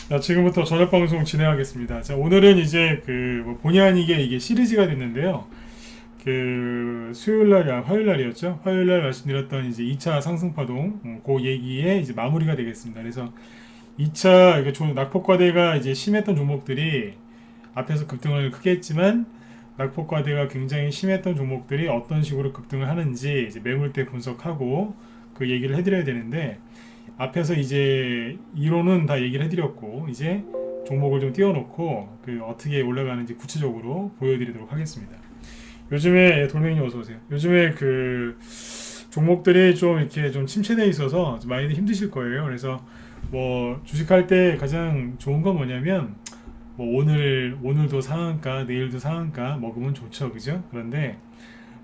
자, 지금부터 저녁 방송 진행하겠습니다. 자, 오늘은 이제 뭐 본의 아니게 이게 시리즈가 됐는데요. 수요일 날, 화요일 날이었죠. 화요일 날 말씀드렸던 이제 2차 상승파동, 그 얘기에 이제 마무리가 되겠습니다. 그래서 2차, 낙폭과대가 이제 심했던 종목들이 앞에서 급등을 크게 했지만, 낙폭과대가 굉장히 심했던 종목들이 어떤 식으로 급등을 하는지 이제 매물대 분석하고 그 얘기를 해드려야 되는데, 앞에서 이제 이론은 다 얘기를 해드렸고 이제 종목을 좀 띄워놓고 어떻게 올라가는지 구체적으로 보여드리도록 하겠습니다. 요즘에 돌멩이님 어서 오세요. 요즘에 종목들이 좀 이렇게 좀 침체돼 있어서 좀 많이들 힘드실 거예요. 그래서 뭐 주식할 때 가장 좋은 건 뭐냐면 뭐 오늘도 상한가 내일도 상한가 먹으면 좋죠, 그죠? 그런데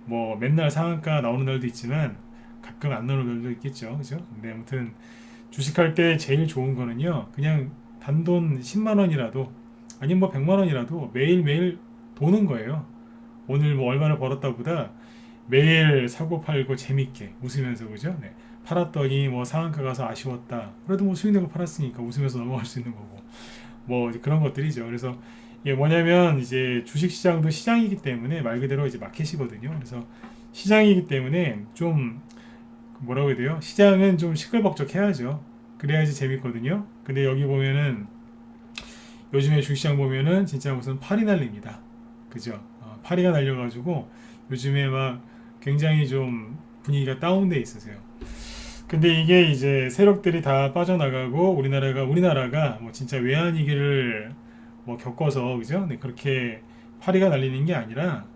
뭐 맨날 상한가 나오는 날도 있지만 가끔 안 나오는 날도 있겠죠, 그죠? 근데 아무튼 주식할 때 제일 좋은 거는요, 그냥 단돈 10만 원이라도 아니면 뭐 100만 원이라도 매일매일 도는 거예요. 오늘 뭐 얼마나 벌었다보다 매일 사고 팔고 재밌게 웃으면서, 그죠? 네. 팔았더니 뭐 상한가 가서 아쉬웠다. 그래도 뭐 수익 내고 팔았으니까 웃으면서 넘어갈 수 있는 거고. 뭐 이제 그런 것들이죠. 그래서 이게 뭐냐면 이제 주식 시장도 시장이기 때문에 말 그대로 이제 마켓이거든요. 그래서 시장이기 때문에 좀 뭐라고 해야 돼요? 시장은 좀 시끌벅적해야죠. 그래야지 재밌거든요. 근데 여기 보면은 요즘에 주식시장 보면은 진짜 무슨 파리 날립니다. 그죠? 파리가 날려가지고 요즘에 막 굉장히 좀 분위기가 다운돼 있으세요. 근데 이게 이제 세력들이 다 빠져나가고 우리나라가 뭐 진짜 외환위기를 뭐 겪어서, 그죠? 네, 그렇게 파리가 날리는 게 아니라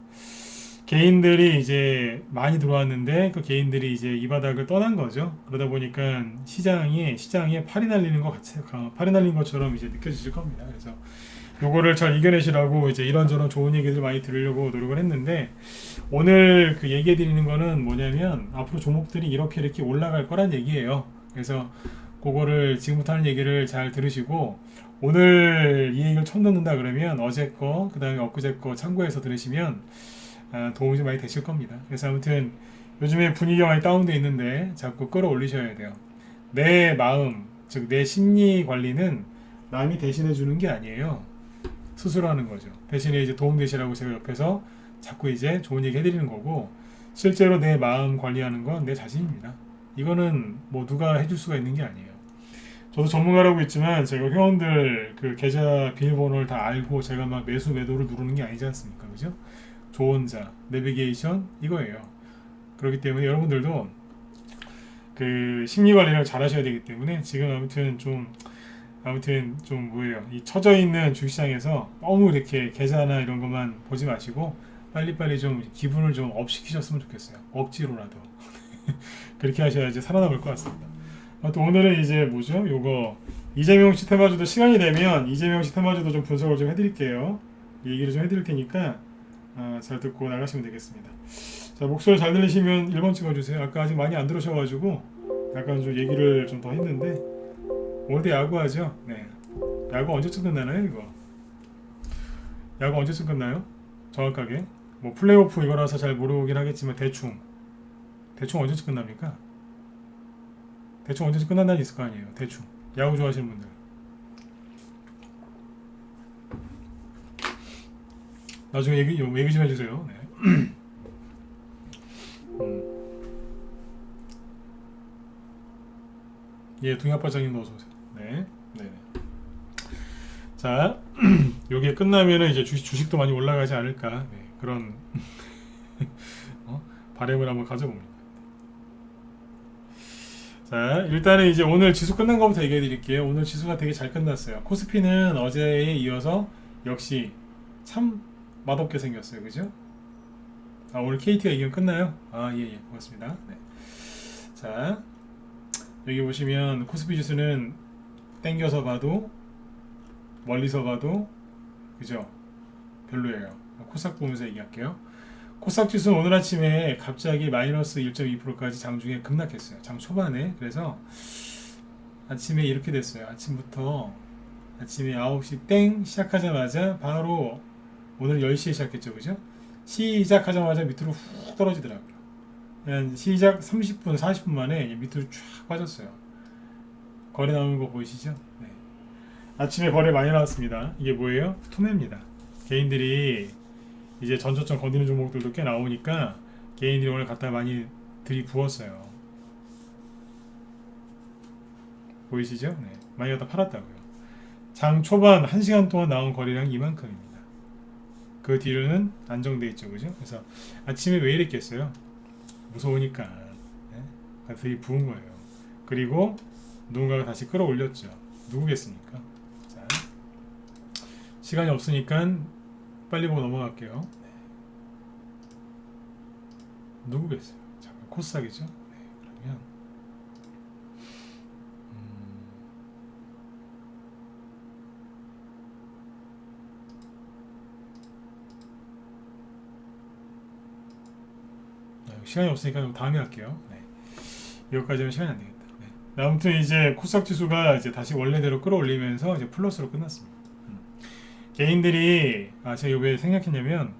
개인들이 이제 많이 들어왔는데 그 개인들이 이제 이 바닥을 떠난 거죠. 그러다 보니까 시장에 팔이 날리는 것 같아요. 팔이 날린 것처럼 이제 느껴지실 겁니다. 그래서 요거를 잘 이겨내시라고 이제 이런저런 좋은 얘기들 많이 들으려고 노력을 했는데, 오늘 얘기해 드리는 거는 뭐냐면 앞으로 종목들이 이렇게 올라갈 거란 얘기예요. 그래서 그거를 지금부터 하는 얘기를 잘 들으시고, 오늘 이 얘기를 처음 듣는다 그러면 어제 거 그다음에 엊그제 거 참고해서 들으시면 도움이 좀 많이 되실 겁니다. 그래서 아무튼 요즘에 분위기가 많이 다운돼 있는데 자꾸 끌어올리셔야 돼요. 내 마음, 즉 내 심리 관리는 남이 대신해 주는 게 아니에요. 스스로 하는 거죠. 대신에 이제 도움 되시라고 제가 옆에서 자꾸 이제 좋은 얘기 해드리는 거고, 실제로 내 마음 관리하는 건 내 자신입니다. 이거는 뭐 누가 해줄 수가 있는 게 아니에요. 저도 전문가라고 있지만 제가 회원들 계좌 비밀번호를 다 알고 제가 막 매수 매도를 누르는 게 아니지 않습니까? 그죠? 조언자, 내비게이션 이거예요. 그렇기 때문에 여러분들도 심리 관리를 잘 하셔야 되기 때문에 지금 아무튼 좀 뭐예요? 이 처져 있는 주식시장에서 너무 이렇게 계좌나 이런 것만 보지 마시고 빨리빨리 좀 기분을 좀 업 시키셨으면 좋겠어요. 억지로라도. 그렇게 하셔야지 살아남을 것 같습니다. 또 오늘은 이제 뭐죠? 요거 이재명 씨 테마주도 시간이 되면 이재명 씨 테마주도 좀 분석을 좀 해드릴게요. 얘기를 좀 해드릴 테니까 잘 듣고 나가시면 되겠습니다. 자, 목소리 잘 들리시면 1번 찍어주세요. 아까 아직 많이 안 들으셔가지고 약간 좀 얘기를 좀 더 했는데, 오늘도 야구하죠? 네. 야구 언제쯤 끝나나요, 이거? 야구 언제쯤 끝나요? 정확하게. 뭐 플레이오프 이거라서 잘 모르긴 하겠지만 대충 언제쯤 끝납니까? 대충 언제쯤 끝난다는 있을 거 아니에요. 대충. 야구 좋아하시는 분들. 나중에 얘기 좀 해주세요. 네. 예, 동양바장님 어서 오세요. 네, 네. 자, 요게 끝나면은 이제 주식도 많이 올라가지 않을까, 네, 그런 바람을 한번 가져봅니다. 자, 일단은 이제 오늘 지수 끝난 것부터 얘기해 드릴게요. 오늘 지수가 되게 잘 끝났어요. 코스피는 어제에 이어서 역시 참 맛없게 생겼어요. 그죠? 오늘 KT가 이기면 끝나요? 예, 고맙습니다. 네. 자, 여기 보시면 코스피 지수는 땡겨서 봐도 멀리서 봐도 그죠? 별로예요. 코스닥 보면서 얘기할게요. 코스닥 지수는 오늘 아침에 갑자기 마이너스 1.2%까지 장중에 급락했어요. 장 초반에. 그래서 아침에 이렇게 됐어요. 아침에 9시 땡 시작하자마자 바로 오늘 10시에 시작했죠. 그죠? 시작하자마자 밑으로 훅 떨어지더라고요. 한 시작 30분, 40분 만에 밑으로 쫙 빠졌어요. 거래 나오는 거 보이시죠? 네. 아침에 거래 많이 나왔습니다. 이게 뭐예요? 투매입니다. 개인들이 이제 전저점 건드리는 종목들도 꽤 나오니까 개인들이 오늘 갖다 많이 들이부었어요. 보이시죠? 네. 많이 갖다 팔았다고요. 장 초반 1시간 동안 나온 거래량이 이만큼입니다. 그 뒤로는 안정돼 있죠, 그죠? 그래서 아침에 왜 이랬겠어요? 무서우니까. 네? 들이부은 거예요. 그리고 누군가가 다시 끌어올렸죠. 누구겠습니까? 자, 시간이 없으니까 빨리 보고 넘어갈게요. 네. 누구겠어요? 잠깐 코스닥이죠. 네, 그러면 시간이 없으니까 다음에 할게요. 네. 여기까지 하면 시간이 안 되겠다. 네. 아무튼 이제 코스닥 지수가 이제 다시 원래대로 끌어올리면서 이제 플러스로 끝났습니다. 개인들이 제가 왜 생각했냐면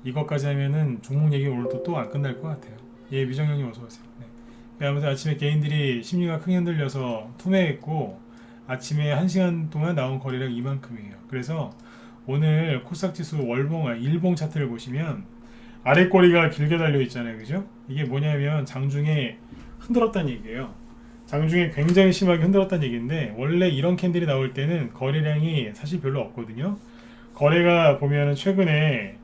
이것까지 하면은 종목 얘기 오늘도 또 안 끝날 것 같아요. 예, 미정형님 어서 오세요. 네. 아무튼 아침에 개인들이 심리가 크게 흔들려서 투매했고 아침에 1시간 동안 나온 거래량 이만큼이에요. 그래서 오늘 코스닥 지수 일봉 차트를 보시면 아래 꼬리가 길게 달려 있잖아요, 그죠? 이게 뭐냐면 장중에 흔들었다는 얘기예요. 장중에 굉장히 심하게 흔들었다는 얘기인데 원래 이런 캔들이 나올 때는 거래량이 사실 별로 없거든요. 거래가 보면은 최근에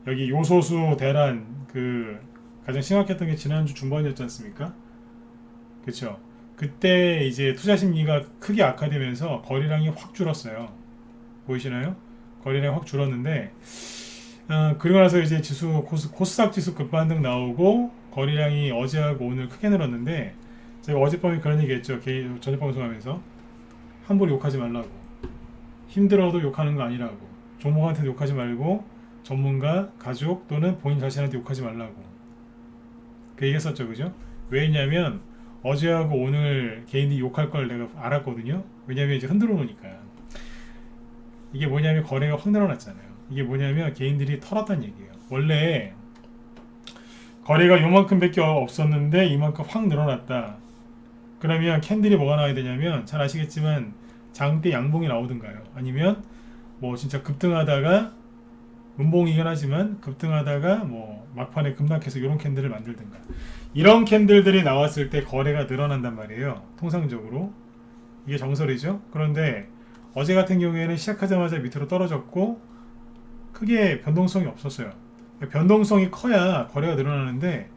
여기 요소수 대란 그 가장 심각했던 게 지난주 중반이었지 않습니까? 그쵸? 그때 이제 투자 심리가 크게 악화되면서 거래량이 확 줄었어요. 보이시나요? 거래량이 확 줄었는데 그리고 나서 이제 코스닥 지수 급반등 나오고 거래량이 어제하고 오늘 크게 늘었는데 제가 어젯밤에 그런 얘기 했죠. 저녁 방송하면서 함부로 욕하지 말라고, 힘들어도 욕하는 거 아니라고, 종목한테 욕하지 말고 전문가, 가족 또는 본인 자신한테 욕하지 말라고 그 얘기 했었죠, 그죠? 왜냐면 어제하고 오늘 개인이 욕할 걸 내가 알았거든요. 왜냐면 이제 흔들어 놓으니까. 이게 뭐냐면 거래가 확 늘어났잖아요. 이게 뭐냐면 개인들이 털었다는 얘기예요. 원래 거래가 요만큼밖에 없었는데 이만큼 확 늘어났다. 그러면 캔들이 뭐가 나와야 되냐면 잘 아시겠지만 장대 양봉이 나오든가요. 아니면 뭐 진짜 급등하다가 음봉이긴 하지만 급등하다가 뭐 막판에 급락해서 이런 캔들을 만들든가. 이런 캔들들이 나왔을 때 거래가 늘어난단 말이에요. 통상적으로. 이게 정설이죠. 그런데 어제 같은 경우에는 시작하자마자 밑으로 떨어졌고 크게 변동성이 없었어요. 변동성이 커야 거래가 늘어나는데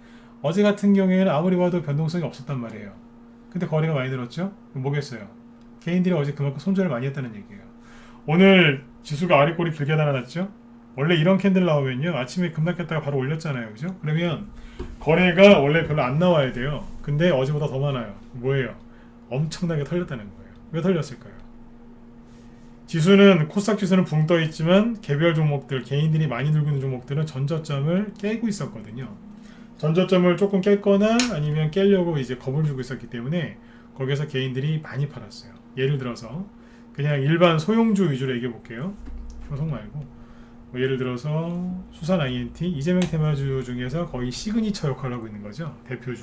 어제 같은 경우에는 아무리 봐도 변동성이 없었단 말이에요. 근데 거래가 많이 늘었죠? 그럼 뭐겠어요? 개인들이 어제 그만큼 손절을 많이 했다는 얘기예요. 오늘 지수가 아래 꼬리 길게 달아났죠? 원래 이런 캔들 나오면요 아침에 급락했다가 바로 올렸잖아요, 그죠? 그러면 거래가 원래 별로 안 나와야 돼요. 근데 어제보다 더 많아요. 뭐예요? 엄청나게 털렸다는 거예요. 왜 털렸을까요? 코스닥 지수는 붕 떠 있지만 개별 종목들, 개인들이 많이 들고 있는 종목들은 전저점을 깨고 있었거든요. 전저점을 조금 깼거나 아니면 깨려고 이제 겁을 주고 있었기 때문에 거기서 개인들이 많이 팔았어요. 예를 들어서 그냥 일반 소형주 위주로 얘기해 볼게요. 효성 말고 뭐 예를 들어서 수산 INT, 이재명 테마주 중에서 거의 시그니처 역할을 하고 있는 거죠. 대표주.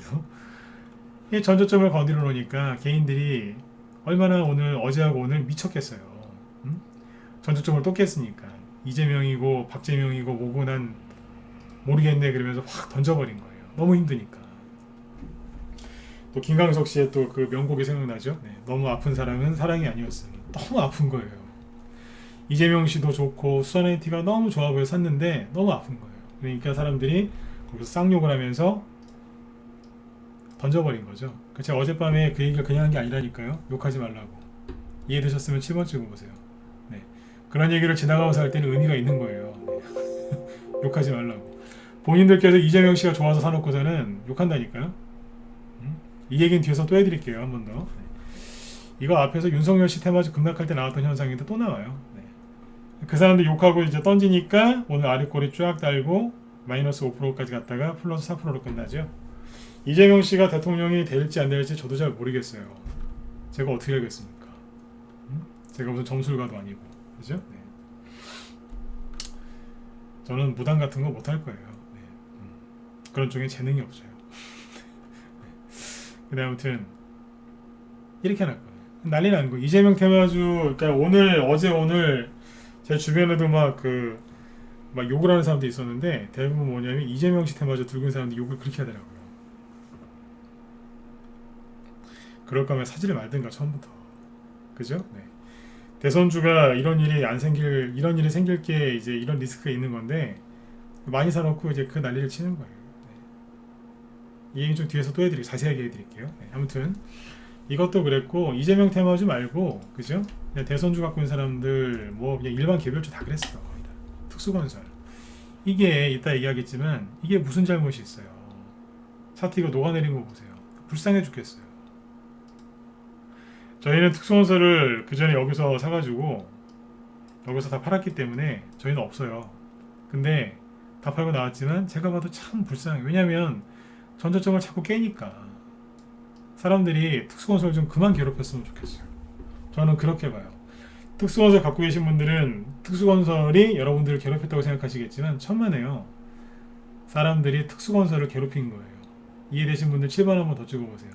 이 전저점을 건드려 놓으니까 개인들이 얼마나 어제하고 오늘 미쳤겠어요. 전저점을 또 깼으니까 이재명이고 박재명이고 뭐고 난 모르겠네 그러면서 확 던져버린 거예요. 너무 힘드니까. 또 김광석 씨의 또 그 명곡이 생각나죠. 네, 너무 아픈 사랑은 사랑이 아니었으니. 너무 아픈 거예요. 이재명 씨도 좋고 수산 INT가 너무 좋아 보여 샀는데 너무 아픈 거예요. 그러니까 사람들이 거기서 쌍욕을 하면서 던져버린 거죠. 제가 어젯밤에 그 얘기가 그냥 한 게 아니라니까요. 욕하지 말라고. 이해되셨으면 7번 찍어보세요. 네. 그런 얘기를 지나가면서 할 때는 의미가 있는 거예요. 네. 욕하지 말라고. 본인들께서 이재명 씨가 좋아서 사놓고서는 욕한다니까요. 이 얘기는 뒤에서 또 해드릴게요. 한 번 더. 네. 이거 앞에서 윤석열 씨 테마주 급락할 때 나왔던 현상인데 또 나와요. 네. 그 사람들 욕하고 이제 던지니까 오늘 아랫꼬리 쫙 달고 마이너스 5%까지 갔다가 플러스 4%로 끝나죠. 이재명 씨가 대통령이 될지 안 될지 저도 잘 모르겠어요. 제가 어떻게 알겠습니까? 제가 무슨 점술가도 아니고, 그죠? 네. 저는 무당 같은 거 못 할 거예요. 네. 그런 쪽에 재능이 없어요. 네. 근데 아무튼 이렇게 할 거예요. 난리 난 거. 이재명 테마주, 그러니까 오늘, 어제 오늘 제 주변에도 막 욕을 하는 사람도 있었는데 대부분 뭐냐면 이재명 씨 테마주 들고 있는 사람들 욕을 그렇게 하더라고요. 그럴 거면 사지를 말든가 처음부터. 그죠? 네. 대선주가 이런 일이 생길 게 이제 이런 리스크가 있는 건데 많이 사놓고 이제 그 난리를 치는 거예요. 네. 이 얘기 좀 뒤에서 또 자세하게 해드릴게요. 네. 아무튼 이것도 그랬고 이재명 테마주 말고 그죠? 그냥 대선주 갖고 있는 사람들 뭐 그냥 일반 개별주 다 그랬어요. 거의 다. 특수건설 이게 이따 얘기하겠지만 이게 무슨 잘못이 있어요? 차트 이거 녹아내린 거 보세요. 불쌍해 죽겠어요. 저희는 특수건설을 그 전에 여기서 사가지고 여기서 다 팔았기 때문에 저희는 없어요. 근데 다 팔고 나왔지만 제가 봐도 참 불쌍해요. 왜냐면 전저점을 자꾸 깨니까 사람들이 특수건설 좀 그만 괴롭혔으면 좋겠어요. 저는 그렇게 봐요. 특수건설 갖고 계신 분들은 특수건설이 여러분들을 괴롭혔다고 생각하시겠지만 천만에요. 사람들이 특수건설을 괴롭힌 거예요. 이해되신 분들 7번 한번 더 찍어보세요.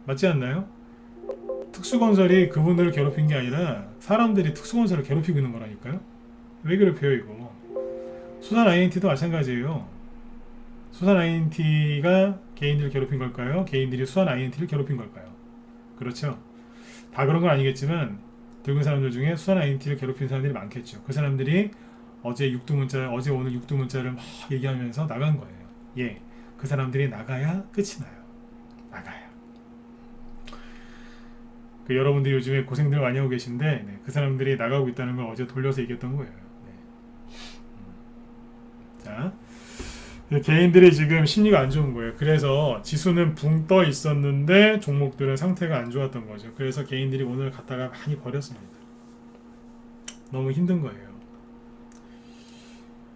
맞지 않나요? 특수건설이 그분들을 괴롭힌 게 아니라 사람들이 특수건설을 괴롭히고 있는 거라니까요. 왜 괴롭혀요 이거? 수산 INT도 마찬가지예요. 수산 INT가 개인들을 괴롭힌 걸까요? 개인들이 수산 INT를 괴롭힌 걸까요? 그렇죠. 다 그런 건 아니겠지만 들고 사람들 중에 수산 INT를 괴롭힌 사람들이 많겠죠. 그 사람들이 어제 오늘 육두문자를 막 얘기하면서 나간 거예요. 예, 그 사람들이 나가야 끝이 나요. 나가야. 여러분들이 요즘에 고생들 많이 하고 계신데 네, 그 사람들이 나가고 있다는 걸 어제 돌려서 얘기했던 거예요. 네. 자, 개인들이 지금 심리가 안 좋은 거예요. 그래서 지수는 붕 떠 있었는데 종목들은 상태가 안 좋았던 거죠. 그래서 개인들이 오늘 갖다가 많이 버렸습니다. 너무 힘든 거예요.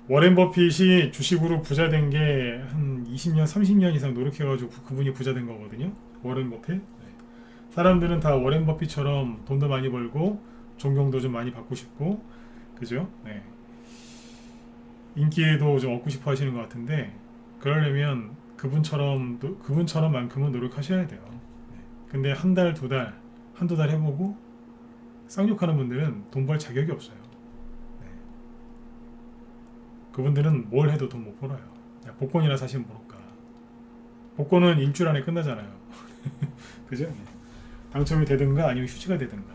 워렌 버핏이 주식으로 부자 된 게 한 20년, 30년 이상 노력해가지고 그분이 부자 된 거거든요. 워렌 버핏. 사람들은 다 워렌 버핏처럼 돈도 많이 벌고 존경도 좀 많이 받고 싶고 그죠? 네. 인기도 좀 얻고 싶어 하시는 것 같은데 그러려면 그분처럼만큼은 노력하셔야 돼요. 네. 근데 한 달, 두 달, 한두 달 해보고 쌍욕하는 분들은 돈 벌 자격이 없어요. 네. 그분들은 뭘 해도 돈 못 벌어요. 복권이나 사시면 모를까. 복권은 일주일 안에 끝나잖아요. 그죠? 네. 당첨이 되든가 아니면 휴지가 되든가.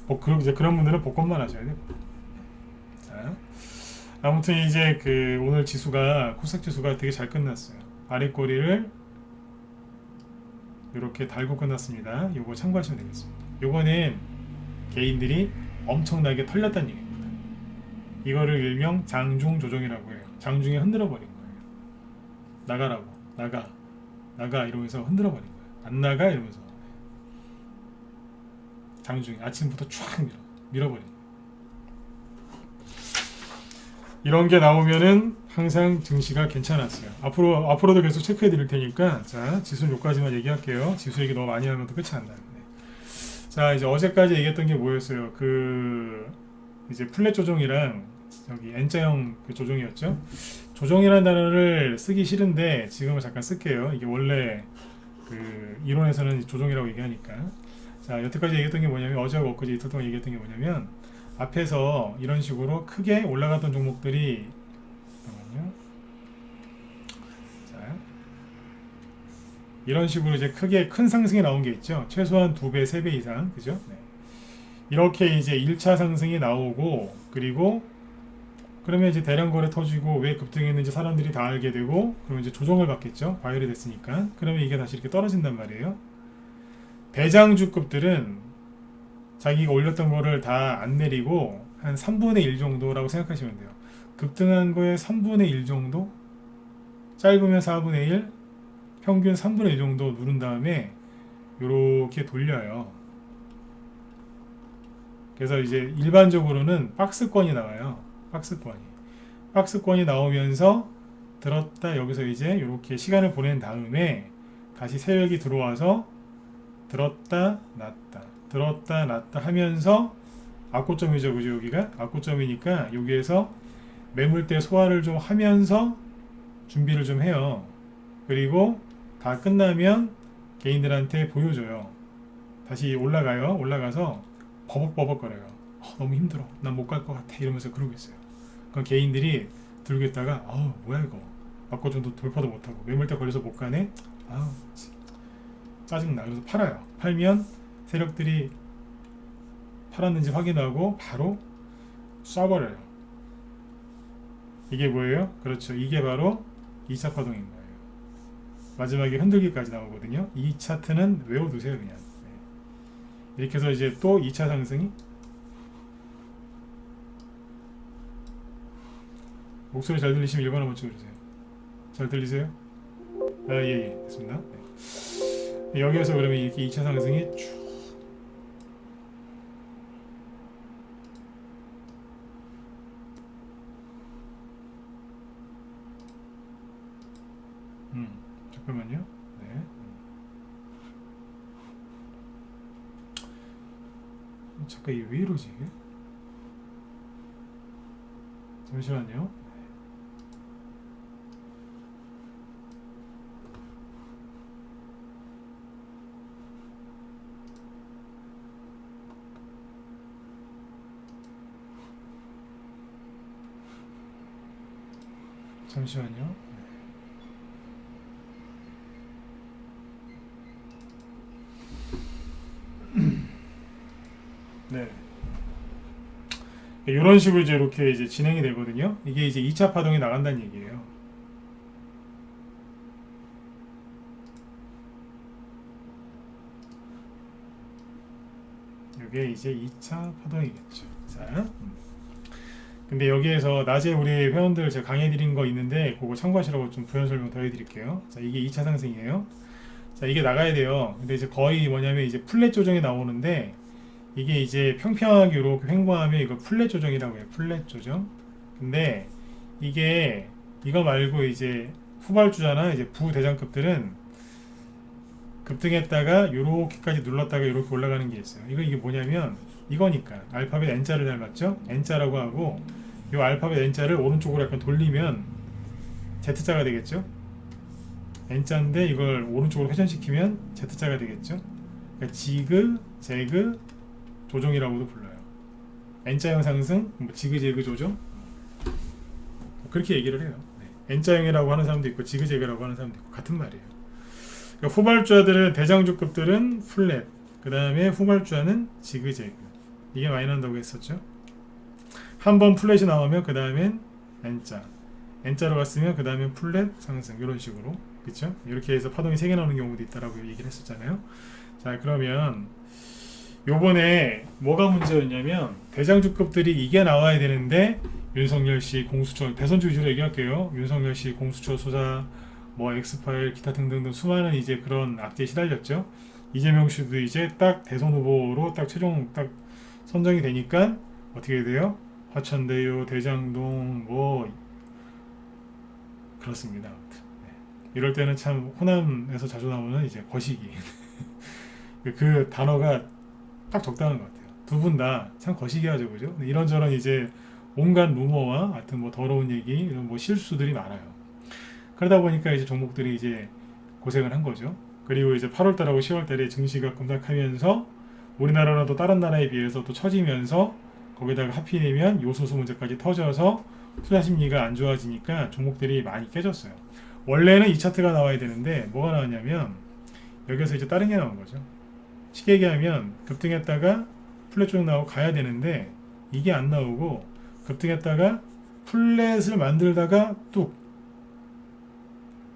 네. 이제 그런 분들은 복권만 하셔야 돼요. 자, 아무튼 이제 오늘 코스닥 지수가 되게 잘 끝났어요. 아래 꼬리를 이렇게 달고 끝났습니다. 요거 참고하시면 되겠습니다. 요거는 개인들이 엄청나게 털렸다는 얘기입니다. 이거를 일명 장중 조정이라고 해요. 장중에 흔들어 버린 거예요. 나가라고, 나가 이러면서 흔들어 버린 거예요. 안 나가 이러면서. 장중에 아침부터 쫙 밀어버린 이런 게 나오면은 항상 증시가 괜찮았어요. 앞으로도 계속 체크해 드릴 테니까 자 지수는 여기까지만 얘기할게요. 지수 얘기 너무 많이 하면 또 끝이 안 나는데. 자 이제 어제까지 얘기했던 게 뭐였어요? 이제 플랫 조정이랑 여기 N자형 조정이었죠. 조정이라는 단어를 쓰기 싫은데 지금은 잠깐 쓸게요. 이게 원래 이론에서는 조정이라고 얘기하니까. 자, 여태까지 얘기했던 게 뭐냐면 어제하고 엊그제 이틀 동안 얘기했던 게 뭐냐면 앞에서 이런 식으로 크게 올라갔던 종목들이 잠깐만요. 자, 이런 식으로 이제 크게 큰 상승이 나온 게 있죠. 최소한 2배, 3배 이상. 그죠? 네. 이렇게 이제 1차 상승이 나오고 그리고 그러면 이제 대량 거래 터지고 왜 급등했는지 사람들이 다 알게 되고 그러면 이제 조정을 받겠죠. 과열이 됐으니까. 그러면 이게 다시 이렇게 떨어진단 말이에요. 대장주급들은 자기가 올렸던 거를 다 안 내리고 한 3분의 1 정도라고 생각하시면 돼요. 급등한 거에 3분의 1 정도? 짧으면 4분의 1? 평균 3분의 1 정도 누른 다음에 이렇게 돌려요. 그래서 이제 일반적으로는 박스권이 나와요. 박스권이 나오면서 들었다 여기서 이제 이렇게 시간을 보낸 다음에 다시 세력이 들어와서 들었다 놨다 하면서 악고점이죠. 그죠? 여기가 악고점이니까 여기에서 매물대 소화를 좀 하면서 준비를 좀 해요. 그리고 다 끝나면 개인들한테 보여줘요. 다시 올라가요. 올라가서 버벅버벅거려요. 너무 힘들어. 난 못 갈 것 같아. 이러면서 그러고 있어요. 그럼 개인들이 들고 있다가 뭐야 이거. 막고전도 돌파도 못하고 매물대 걸려서 못 가네. 아우 짜증나. 그래서 팔아요. 팔면 세력들이 팔았는지 확인하고 바로 쏴버려요. 이게 뭐예요? 그렇죠. 이게 바로 2차 파동인 거예요. 마지막에 흔들기까지 나오거든요. 이 차트는 외워두세요 그냥. 네. 이렇게 해서 이제 또 2차 상승이 목소리 잘 들리시면 1번 한번 찍어주세요. 잘 들리세요? 예, 됐습니다. 네. 여기에서 그러면 이렇게 2차 상승이 쭉 잠깐만요. 네. 잠깐 이게 왜 이러지 이게? 잠시만요. 잠시만요. 네. 이런 식으로 이제 이렇게 이제 진행이 되거든요. 이게 이제 2차 파동이 나간다는 얘기예요. 이게 이제 2차 파동이겠죠. 자, 근데 여기에서 낮에 우리 회원들 제가 강의 드린 거 있는데 그거 참고하시라고 좀 부연 설명 더 해드릴게요. 자, 이게 2차 상승이에요. 자, 이게 나가야 돼요. 근데 이제 거의 뭐냐면 이제 플랫 조정이 나오는데 이게 이제 평평하게 이렇게 횡보하면 이거 플랫 조정이라고 해요. 플랫 조정. 근데 이게 이거 말고 이제 후발주잖아. 이제 부대장급들은 급등했다가 요렇게까지 눌렀다가 요렇게 올라가는 게 있어요. 이게 뭐냐면 이거니까 알파벳 N자를 닮았죠? N자라고 하고 요 알파벳 N자를 오른쪽으로 약간 돌리면 Z자가 되겠죠? N자인데 이걸 오른쪽으로 회전시키면 Z자가 되겠죠? 그러니까 지그, 제그, 조정이라고도 불러요. N자형 상승, 지그재그 조정 그렇게 얘기를 해요. 네. N자형이라고 하는 사람도 있고 지그재그라고 하는 사람도 있고 같은 말이에요. 그러니까 후발주자들은 대장주급들은 플랫, 그 다음에 후발주자는 지그재그 이게 많이 난다고 했었죠. 한번 플랫이 나오면 그 다음엔 N자, N자로 갔으면 그 다음엔 플랫 상승 이런 식으로 그렇죠? 이렇게 해서 파동이 3개 나오는 경우도 있다라고 얘기를 했었잖아요. 자 그러면 요번에 뭐가 문제였냐면 대장주급들이 이게 나와야 되는데 윤석열씨 공수처 대선주 위주로 얘기할게요. 윤석열씨 공수처 수사 뭐 엑스파일 기타 등등등 수많은 이제 그런 악재에 시달렸죠. 이재명씨도 이제 딱 대선 후보로 딱 최종 딱 선정이 되니까 어떻게 돼요? 화천대유 대장동 뭐 그렇습니다. 네. 이럴 때는 참 호남에서 자주 나오는 이제 거시기 그 단어가 딱 적당한 것 같아요. 두 분 다 참 거시기하죠, 그죠? 이런저런 이제 온갖 루머와 하여튼 뭐 더러운 얘기, 이런 뭐 실수들이 많아요. 그러다 보니까 이제 종목들이 이제 고생을 한 거죠. 그리고 이제 8월달하고 10월달에 증시가 급락하면서 우리나라나 또 다른 나라에 비해서 또 처지면서 거기다가 하필이면 요소수 문제까지 터져서 투자 심리가 안 좋아지니까 종목들이 많이 깨졌어요. 원래는 이 차트가 나와야 되는데 뭐가 나왔냐면 여기서 이제 다른 게 나온 거죠. 쉽게 얘기하면 급등했다가 플랫 쪽 나오고 가야 되는데 이게 안 나오고 급등했다가 플랫을 만들다가 뚝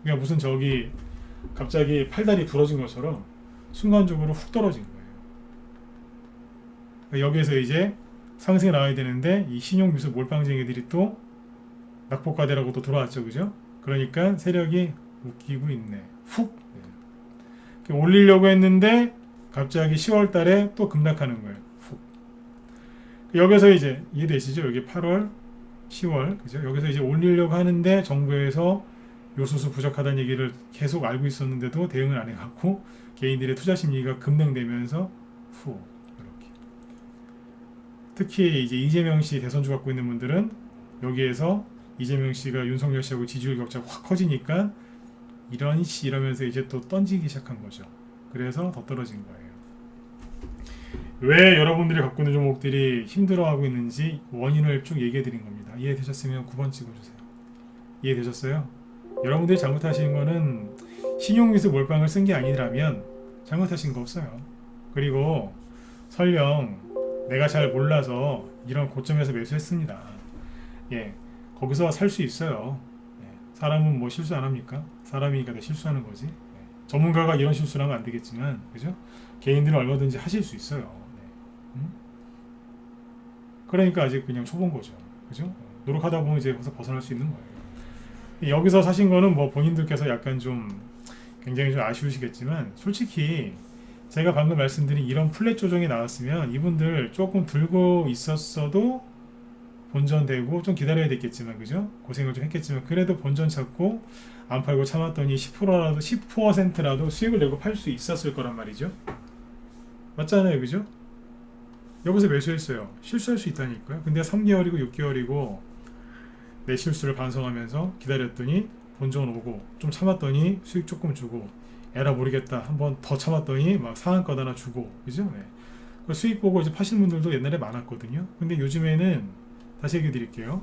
그러니까 무슨 저기 갑자기 팔다리 부러진 것처럼 순간적으로 훅 떨어진 거예요. 그러니까 여기에서 이제 상승이 나와야 되는데 이 신용미수 몰빵쟁이들이 또 낙폭과대라고 또 돌아왔죠, 그죠? 그러니까 세력이 웃기고 있네. 훅 올리려고 했는데 갑자기 10월 달에 또 급락하는 거예요. 훅. 여기서 이제 이해되시죠? 여기 8월, 10월, 그죠? 여기서 이제 올리려고 하는데 정부에서 요소수 부족하다는 얘기를 계속 알고 있었는데도 대응을 안 해갖고 개인들의 투자 심리가 급등되면서 후 이렇게. 특히 이제 이재명 씨 대선주 갖고 있는 분들은 여기에서 이재명 씨가 윤석열 씨하고 지지율 격차가 확 커지니까 이런 씨 이러면서 이제 또 던지기 시작한 거죠. 그래서 더 떨어진 거예요. 왜 여러분들이 갖고 있는 종목들이 힘들어하고 있는지 원인을 쭉 얘기해 드린 겁니다. 이해되셨으면 9번 찍어주세요. 이해되셨어요? 여러분들이 잘못하신 거는 신용미수 몰빵을 쓴 게 아니라면 잘못하신 거 없어요. 그리고 설령 내가 잘 몰라서 이런 고점에서 매수했습니다. 예, 거기서 살 수 있어요. 예, 사람은 뭐 실수 안 합니까? 사람이니까 다 실수하는 거지. 예, 전문가가 이런 실수를 하면 안 되겠지만, 그죠? 개인들은 얼마든지 하실 수 있어요. 네. 그러니까 아직 그냥 초본 거죠. 그죠? 노력하다 보면 이제 거기서 벗어날 수 있는 거예요. 여기서 사신 거는 뭐 본인들께서 약간 좀 굉장히 좀 아쉬우시겠지만 솔직히 제가 방금 말씀드린 이런 플랫 조정이 나왔으면 이분들 조금 들고 있었어도 본전되고 좀 기다려야 됐겠지만 그죠? 고생을 좀 했겠지만 그래도 본전 찾고 안 팔고 참았더니 10%라도 10%라도 수익을 내고 팔 수 있었을 거란 말이죠. 맞잖아요. 그죠? 여기서 매수했어요. 실수할 수 있다니까요. 근데 3개월이고 6개월이고 내 실수를 반성하면서 기다렸더니 본전 오고 좀 참았더니 수익 조금 주고 에라 모르겠다 한번 더 참았더니 막 상한가 하나 주고 그죠? 네. 그 수익 보고 이제 파시는 분들도 옛날에 많았거든요. 근데 요즘에는 다시 얘기 드릴게요.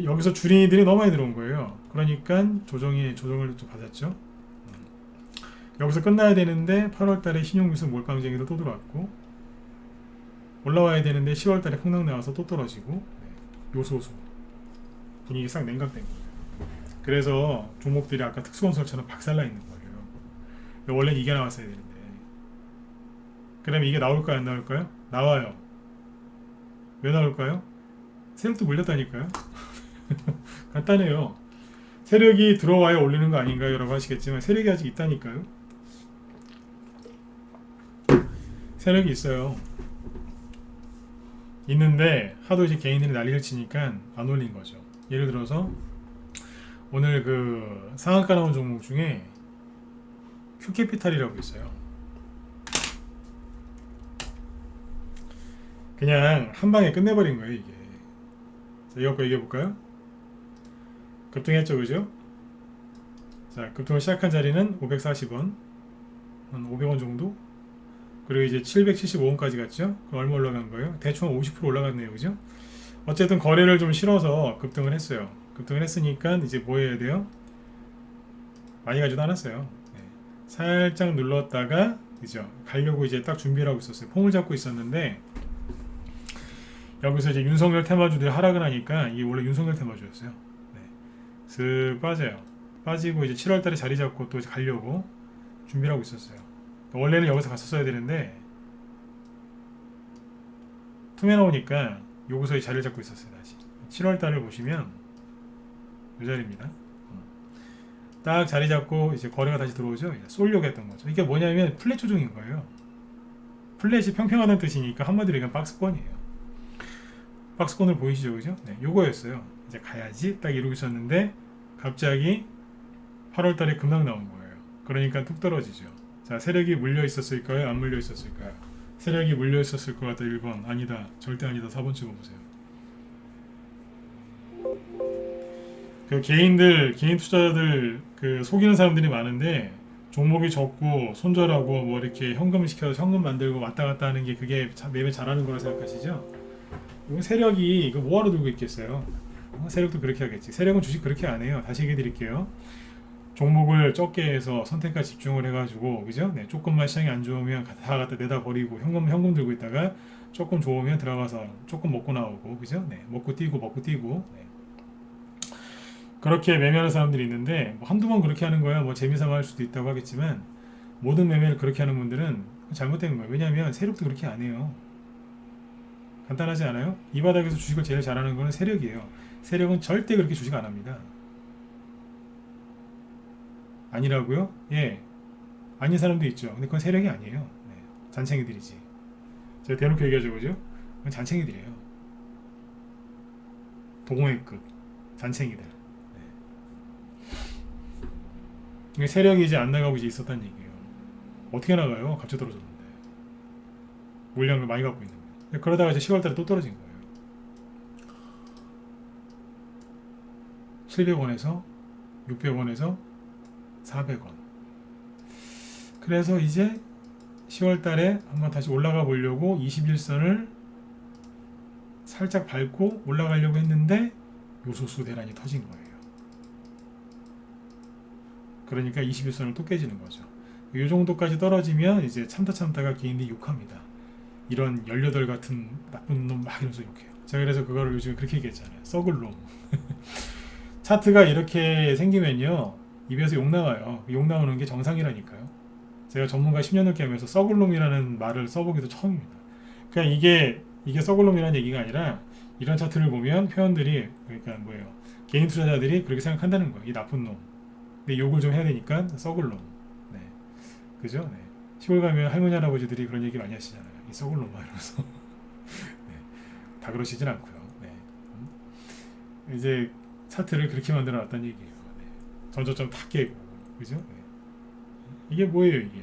여기서 주린이들이 너무 많이 들어온 거예요. 그러니까 조정을 좀 받았죠. 여기서 끝나야 되는데 8월달에 신용미수 몰빵쟁이도 또 들어왔고 올라와야 되는데 10월달에 폭락 나와서 또 떨어지고 네. 요소수 분위기 싹 냉각된 거예요. 그래서 종목들이 아까 특수건설처럼 박살나 있는 거예요. 원래 이게 나왔어야 되는데 그러면 이게 나올까요 안 나올까요? 나와요. 왜 나올까요? 세력도 물렸다니까요. 간단해요. 세력이 들어와야 올리는 거 아닌가요? 라고 하시겠지만 세력이 아직 있다니까요. 세력이 있어요. 있는데 하도 이제 개인들이 난리를 치니까 안 올린 거죠. 예를 들어서 오늘 그 상한가 나온 종목 중에 큐캐피탈이라고 있어요. 그냥 한 방에 끝내버린 거예요 이게. 자, 이거 얘기해 볼까요? 급등했죠, 그죠? 자, 급등을 시작한 자리는 540원, 한 500원 정도. 그리고 이제 775원까지 갔죠. 그럼 얼마 올라간 거예요? 대충 50% 올라갔네요, 그죠? 어쨌든 거래를 좀 실어서 급등을 했어요. 급등을 했으니까 이제 뭐 해야 돼요? 많이 가지도 않았어요. 네. 살짝 눌렀다가 그죠? 가려고 이제 딱 준비를 하고 있었어요. 폼을 잡고 있었는데 여기서 이제 윤석열 테마주들이 하락을 하니까 이게 원래 윤석열 테마주였어요. 네. 슥 빠져요. 빠지고 이제 7월달에 자리 잡고 또 가려고 준비를 하고 있었어요. 원래는 여기서 갔었어야 되는데 tum에 나오니까 여기서 자리를 잡고 있었어요. 다시 7월달을 보시면 이 자리입니다. 딱 자리 잡고 이제 거래가 다시 들어오죠. 쏠려고 했던 거죠. 이게 뭐냐면 플랫 조정인 거예요. 플랫이 평평하다는 뜻이니까 한마디로 얘기하면 박스권이에요. 박스권을 보이시죠, 그죠? 네, 요거였어요. 이제 가야지 딱 이러고 있었는데 갑자기 8월달에 급락 나온 거예요. 그러니까 뚝 떨어지죠. 자, 세력이 물려 있었을까요? 안 물려 있었을까요? 세력이 물려 있었을 것 같다. 1번 아니다. 절대 아니다. 4번 찍어보세요. 그 개인 투자자들 그 속이는 사람들이 많은데 종목이 적고 손절하고 뭐 이렇게 현금을 시켜서 현금 만들고 왔다 갔다 하는 게 그게 매매 잘하는 거라 생각하시죠? 이거 세력이 이거 뭐하러 들고 있겠어요? 세력도 그렇게 하겠지. 세력은 주식 그렇게 안 해요. 다시 얘기해 드릴게요. 종목을 적게 해서 선택과 집중을 해가지고 그죠? 네, 조금만 시장이 안 좋으면 다 갖다 내다 버리고 현금 들고 있다가 조금 좋으면 들어가서 조금 먹고 나오고 그죠? 네, 먹고 뛰고 네. 그렇게 매매하는 사람들이 있는데 뭐 한두 번 그렇게 하는 거야 뭐 재미삼아 할 수도 있다고 하겠지만 모든 매매를 그렇게 하는 분들은 잘못된 거예요. 왜냐하면 세력도 그렇게 안 해요. 간단하지 않아요? 이 바닥에서 주식을 제일 잘하는 거는 세력이에요. 세력은 절대 그렇게 주식 안 합니다. 아니라고요? 예. 아닌 사람도 있죠. 근데 그건 세력이 아니에요. 네. 잔챙이들이지. 제가 대놓고 얘기하죠, 그죠? 그건 잔챙이들이에요. 동호회급 잔챙이들. 네. 세력이 이제 안 나가고 이제 있었다는 얘기예요. 어떻게 나가요? 갑자기 떨어졌는데. 물량을 많이 갖고 있는데. 그러다가 이제 10월달에 또 떨어진 거예요. 700원에서 600원에서 400원. 그래서 이제 10월 달에 한번 다시 올라가 보려고 21선을 살짝 밟고 올라가려고 했는데 요소수 대란이 터진 거예요. 그러니까 21선을 또 깨지는 거죠. 이 정도까지 떨어지면 이제 참다가 개인들이 욕합니다. 이런 18 같은 나쁜 놈 막 이러면서 욕해요. 제가 그래서 그거를 요즘에 그렇게 얘기했잖아요. 썩을 놈. 차트가 이렇게 생기면요, 입에서 욕 나와요. 욕 나오는 게 정상이라니까요. 제가 전문가 10년 넘게 하면서 썩을 놈이라는 말을 써보기도 처음입니다. 그러니까 이게 썩을 놈이라는 얘기가 아니라 이런 차트를 보면 회원들이, 그러니까 뭐예요, 개인 투자자들이 그렇게 생각한다는 거예요. 이 나쁜 놈. 근데 욕을 좀 해야 되니까 썩을 놈. 네. 그죠? 네. 시골 가면 할머니 할아버지들이 그런 얘기 많이 하시잖아요. 이 썩을 놈아 이러면서. 네. 다 그러시진 않고요. 네. 이제 차트를 그렇게 만들어 놨다는 얘기예요. 네. 전저점 다 깨고, 그죠? 네. 이게 뭐예요, 이게?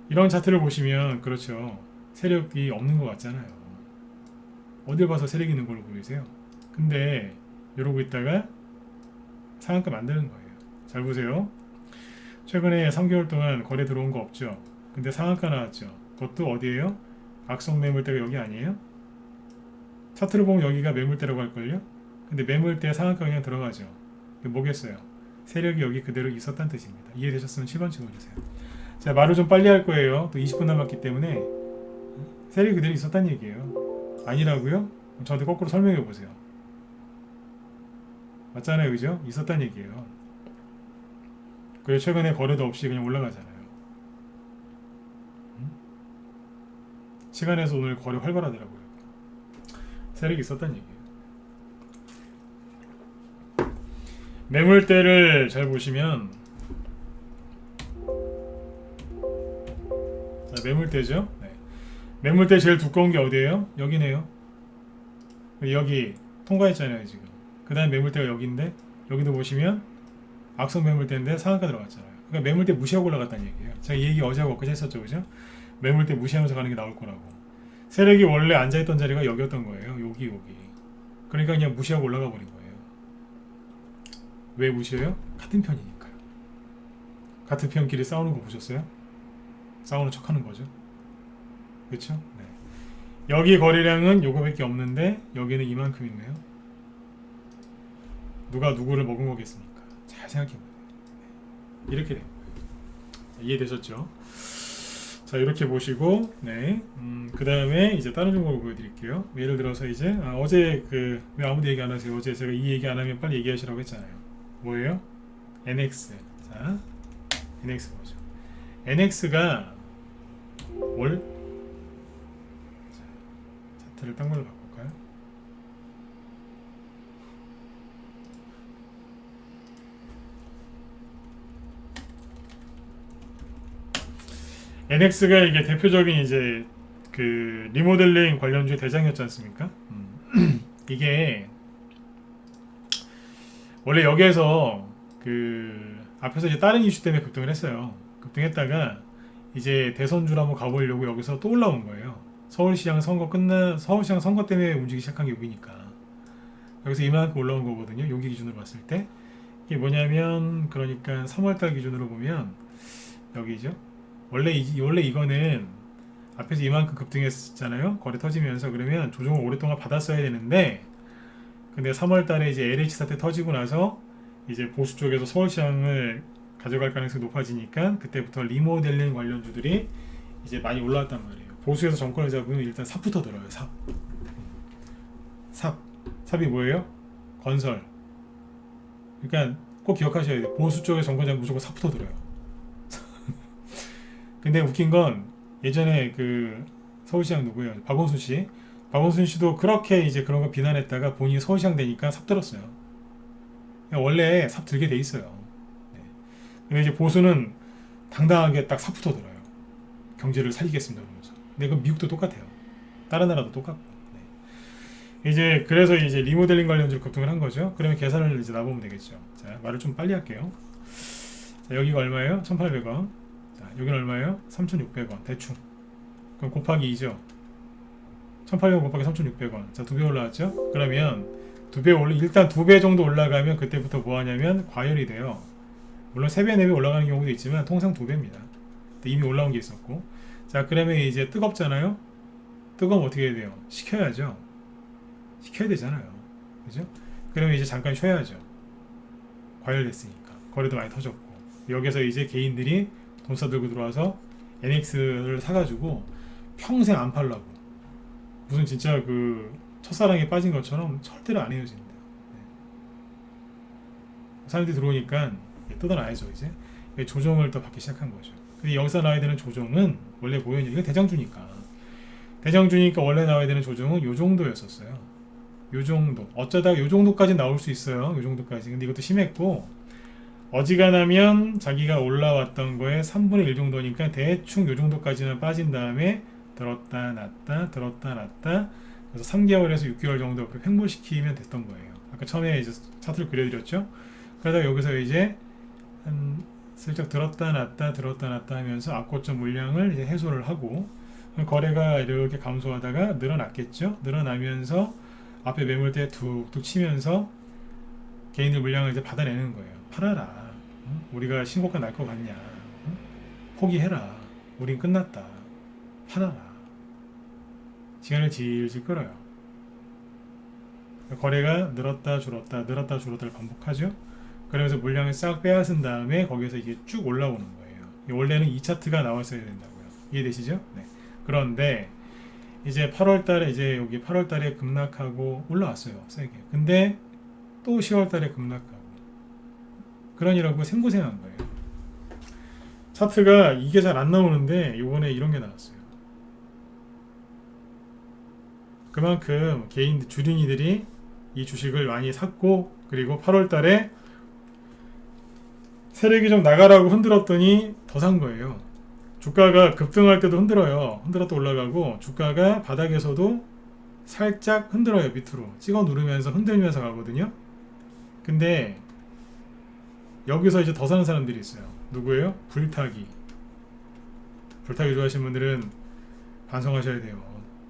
이런 차트를 보시면 그렇죠. 세력이 없는 것 같잖아요. 어딜 봐서 세력이 있는 걸로 보이세요? 근데 이러고 있다가 상한가 만드는 거예요. 잘 보세요. 최근에 3개월 동안 거래 들어온 거 없죠? 근데 상한가 나왔죠? 그것도 어디예요? 악성 매물대가 여기 아니에요? 차트를 보면 여기가 매물대라고 할걸요? 근데 매물대 상한가 그냥 들어가죠. 뭐겠어요? 세력이 여기 그대로 있었다는 뜻입니다. 이해되셨으면 7번 찍어주세요. 자, 말을 좀 빨리 할 거예요. 또 20분 남았기 때문에 세력이 그대로 있었다는 얘기예요. 아니라고요? 저한테 거꾸로 설명해 보세요. 맞잖아요, 그죠? 있었다는 얘기예요. 그래서 최근에 거래도 없이 그냥 올라가잖아요. 시간에서 오늘 거래 활발하더라고요. 세력이 있었다는 얘기예요. 매물대를 잘 보시면, 자, 매물대죠. 네. 매물대 제일 두꺼운 게 어디예요? 여기네요. 여기 통과했잖아요 지금. 그 다음 매물대가 여기인데, 여기도 보시면 악성 매물대인데 상한가 들어갔잖아요. 그러니까 매물대 무시하고 올라갔다는 얘기예요. 제가 이 얘기 어제하고 엊그제 했었죠, 그죠? 매물대 무시하면서 가는 게 나올 거라고. 세력이 원래 앉아있던 자리가 여기였던 거예요. 여기. 그러니까 그냥 무시하고 올라가 버린 거예요. 왜 무시해요? 같은 편이니까요. 같은 편끼리 싸우는 거 보셨어요? 싸우는 척 하는 거죠. 그렇죠? 네. 여기 거래량은 요거밖에 없는데 여기는 이만큼 있네요. 누가 누구를 먹은 거겠습니까? 잘 생각해보세요. 네. 이렇게 된 거예요. 이해되셨죠? 자, 이렇게 보시고, 네. 그 다음에 이제 다른 종목을 보여드릴게요. 예를 들어서 이제 어제 왜 아무도 얘기 안 하세요? 어제 제가 이 얘기 안 하면 빨리 얘기하시라고 했잖아요. 뭐예요? NX. 자, NX 보죠. NX가 차트를 딴 걸로 바꿀까요? NX가 이게 대표적인 이제 리모델링 관련주의 대장이었지 않습니까? 이게 원래 여기에서 앞에서 이제 다른 이슈 때문에 급등을 했어요. 급등했다가 이제 대선주로 한번 가보려고 여기서 또 올라온 거예요. 서울시장 선거 때문에 움직이기 시작한 게 여기니까. 여기서 이만큼 올라온 거거든요. 여기 기준으로 봤을 때. 이게 뭐냐면, 그러니까 3월달 기준으로 보면 여기죠. 원래 이거는 앞에서 이만큼 급등했잖아요. 거래 터지면서. 그러면 조정을 오랫동안 받았어야 되는데, 근데 3월달에 이제 LH 사태 터지고 나서 이제 보수 쪽에서 서울시장을 가져갈 가능성이 높아지니까 그때부터 리모델링 관련주들이 이제 많이 올라왔단 말이에요. 보수에서 정권을 잡으면 일단 삽부터 들어요. 삽이 뭐예요? 건설. 그러니까 꼭 기억하셔야 돼요. 보수 쪽에 정권 잡으면 무조건 삽부터 들어요. 근데 웃긴 건 예전에 서울시장 누구예요? 박원순 씨도 그렇게 이제 그런 거 비난했다가 본인이 서울시장 되니까 삽 들었어요. 원래 삽 들게 돼 있어요. 네. 근데 이제 보수는 당당하게 딱 삽부터 들어요. 경제를 살리겠습니다 그러면서. 근데 그건 미국도 똑같아요. 다른 나라도 똑같고. 네. 이제 그래서 이제 리모델링 관련주로 급등을 한 거죠. 그러면 계산을 이제 놔보면 되겠죠. 자, 말을 좀 빨리 할게요. 자, 여기가 얼마예요? 1,800원. 자, 여기는 얼마예요? 3,600원. 대충. 그럼 곱하기 2죠. 1,800원 곱하기 3,600원. 자, 2배 올라왔죠? 그러면 일단 2배 정도 올라가면 그때부터 뭐 하냐면 과열이 돼요. 물론 3배, 4배 올라가는 경우도 있지만 통상 2배입니다. 이미 올라온 게 있었고. 자, 그러면 이제 뜨겁잖아요. 뜨거우면 어떻게 해야 돼요? 식혀야죠. 식혀야 되잖아요. 그죠? 그러면 이제 잠깐 쉬어야죠. 과열됐으니까. 거래도 많이 터졌고. 여기서 이제 개인들이 돈 써들고 들어와서 NX를 사가지고 평생 안 팔라고. 무슨 진짜 그 첫사랑에 빠진 것처럼 절대로 안 헤어진다. 네. 사람들이 들어오니까 뜯어놔야죠. 이제 조정을 또 받기 시작한 거죠. 근데 여기서 나와야 되는 조정은 원래 뭐였냐? 이건 대장주니까. 대장주니까 원래 나와야 되는 조정은 요 정도였었어요. 요 정도. 어쩌다가 요 정도까지 나올 수 있어요. 요 정도까지. 근데 이것도 심했고, 어지간하면 자기가 올라왔던 거에 3분의 1 정도니까 대충 요 정도까지는 빠진 다음에 들었다 놨다 들었다 놨다, 그래서 3개월에서 6개월 정도 횡보시키면 됐던 거예요. 아까 처음에 이제 차트를 그려드렸죠. 그러다가 여기서 이제 한 슬쩍 들었다 놨다 들었다 놨다 하면서 악고점 물량을 이제 해소를 하고, 거래가 이렇게 감소하다가 늘어났겠죠. 늘어나면서 앞에 매물대 툭툭 치면서 개인들 물량을 이제 받아내는 거예요. 팔아라. 응? 우리가 신고가 날 것 같냐? 응? 포기해라. 우린 끝났다. 팔아라. 시간을 질질 끌어요. 거래가 늘었다 줄었다 늘었다 줄었다를 반복하죠. 그러면서 물량을 싹 빼앗은 다음에 거기서 이게 쭉 올라오는 거예요. 원래는 이 차트가 나왔어야 된다고요. 이해되시죠? 네. 그런데 이제 8월 달에 이제 여기 8월 달에 급락하고 올라왔어요. 세게. 근데 또 10월 달에 급락하고. 그러니라고 생고생한 거예요. 차트가 이게 잘 안 나오는데 이번에 이런 게 나왔어요. 그만큼 개인 주린이들이 이 주식을 많이 샀고, 그리고 8월 달에 세력이 좀 나가라고 흔들었더니 더 산 거예요. 주가가 급등할 때도 흔들어요. 흔들었다 올라가고, 주가가 바닥에서도 살짝 흔들어요. 밑으로 찍어 누르면서 흔들면서 가거든요. 근데 여기서 이제 더 사는 사람들이 있어요. 누구예요? 불타기. 불타기 좋아하시는 분들은 반성하셔야 돼요.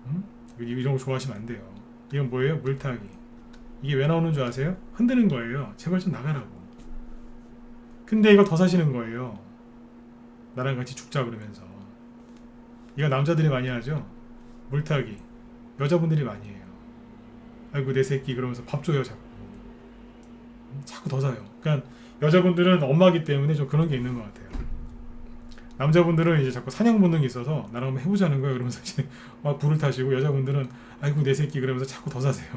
응? 이런 거 좋아하시면 안 돼요. 이건 뭐예요? 물타기. 이게 왜 나오는 줄 아세요? 흔드는 거예요. 제발 좀 나가라고. 근데 이거 더 사시는 거예요. 나랑 같이 죽자 그러면서. 이거 남자들이 많이 하죠. 물타기. 여자분들이 많이 해요. 아이고 내 새끼 그러면서 밥 줘요 자꾸. 자꾸 더 사요. 그러니까 여자분들은 엄마기 때문에 좀 그런 게 있는 것 같아요. 남자분들은 이제 자꾸 사냥 본능이 있어서 나랑 한번 해보자는 거예요. 그러면서 이제 막 불을 타시고, 여자분들은 아이고 내 새끼 그러면서 자꾸 더 사세요.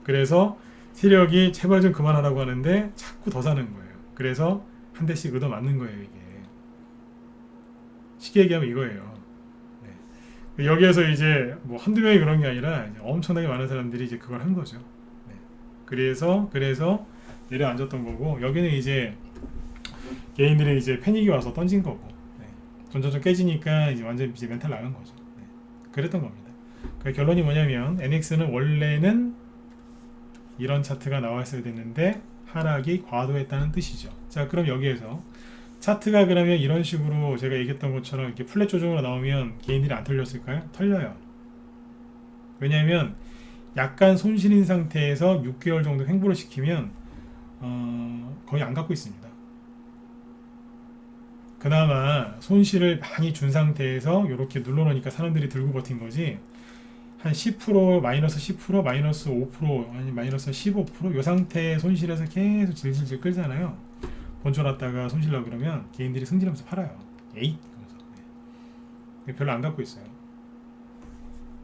그래서 세력이 제발 좀 그만하라고 하는데 자꾸 더 사는 거예요. 그래서 한 대씩 얻어 맞는 거예요. 이게 쉽게 얘기하면 이거예요. 네. 여기에서 이제 뭐 한두 명이 그런 게 아니라 이제 엄청나게 많은 사람들이 이제 그걸 한 거죠. 네. 그래서 내려앉았던 거고, 여기는 이제 개인들이 이제 패닉이 와서 던진 거고, 네. 점점 깨지니까 이제 완전 이제 멘탈 나간 거죠. 네. 그랬던 겁니다. 그러니까 결론이 뭐냐면 NX는 원래는 이런 차트가 나왔어야 됐는데 하락이 과도했다는 뜻이죠. 자, 그럼 여기에서 차트가 그러면 이런 식으로 제가 얘기했던 것처럼 이렇게 플랫 조정으로 나오면 개인들이 안 털렸을까요? 털려요. 왜냐하면 약간 손실인 상태에서 6개월 정도 횡보를 시키면 거의 안 갖고 있습니다. 그나마 손실을 많이 준 상태에서 이렇게 눌러놓으니까 사람들이 들고 버틴 거지, 한 10%, 마이너스 10%, 마이너스 5%, 아니 마이너스 15%, 이 상태의 손실에서 계속 질질질 끌잖아요. 번져놨다가 손실 나고 그러면 개인들이 승질하면서 팔아요. 에잇! 네. 별로 안 갖고 있어요.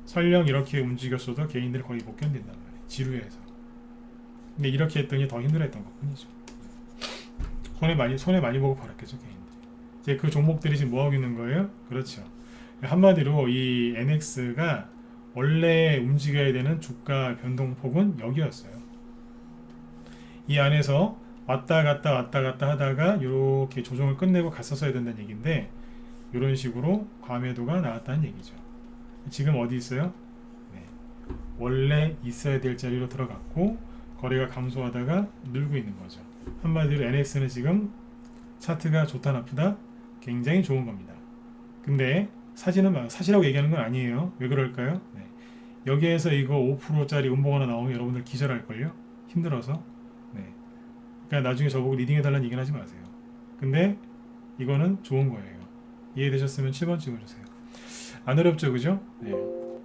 설령 이렇게 움직였어도 개인들이 거의 못 견딘단 말이에요. 지루해서. 근데 이렇게 했더니 더 힘들어했던 것 뿐이죠. 손해 많이 보고 팔았겠죠, 개인들. 이제 그 종목들이 지금 뭐하고 있는 거예요? 그렇죠. 한마디로 이 NX가 원래 움직여야 되는 주가 변동폭은 여기였어요. 이 안에서 왔다 갔다 하다가 이렇게 조정을 끝내고 갔었어야 된다는 얘기인데, 이런 식으로 과매도가 나왔다는 얘기죠. 지금 어디 있어요? 네. 원래 있어야 될 자리로 들어갔고 거래가 감소하다가 늘고 있는 거죠. 한마디로 NX는 지금 차트가 좋다 나쁘다 굉장히 좋은 겁니다. 근데 사실하고 얘기하는 건 아니에요. 왜 그럴까요? 네. 여기에서 이거 5%짜리 음봉 하나 나오면 여러분들 기절할걸요? 힘들어서. 네. 그러니까 나중에 저보고 리딩해달라는 얘기는 하지 마세요. 근데 이거는 좋은 거예요. 이해되셨으면 7번 찍어주세요. 안 어렵죠, 그죠? 네. 그러니까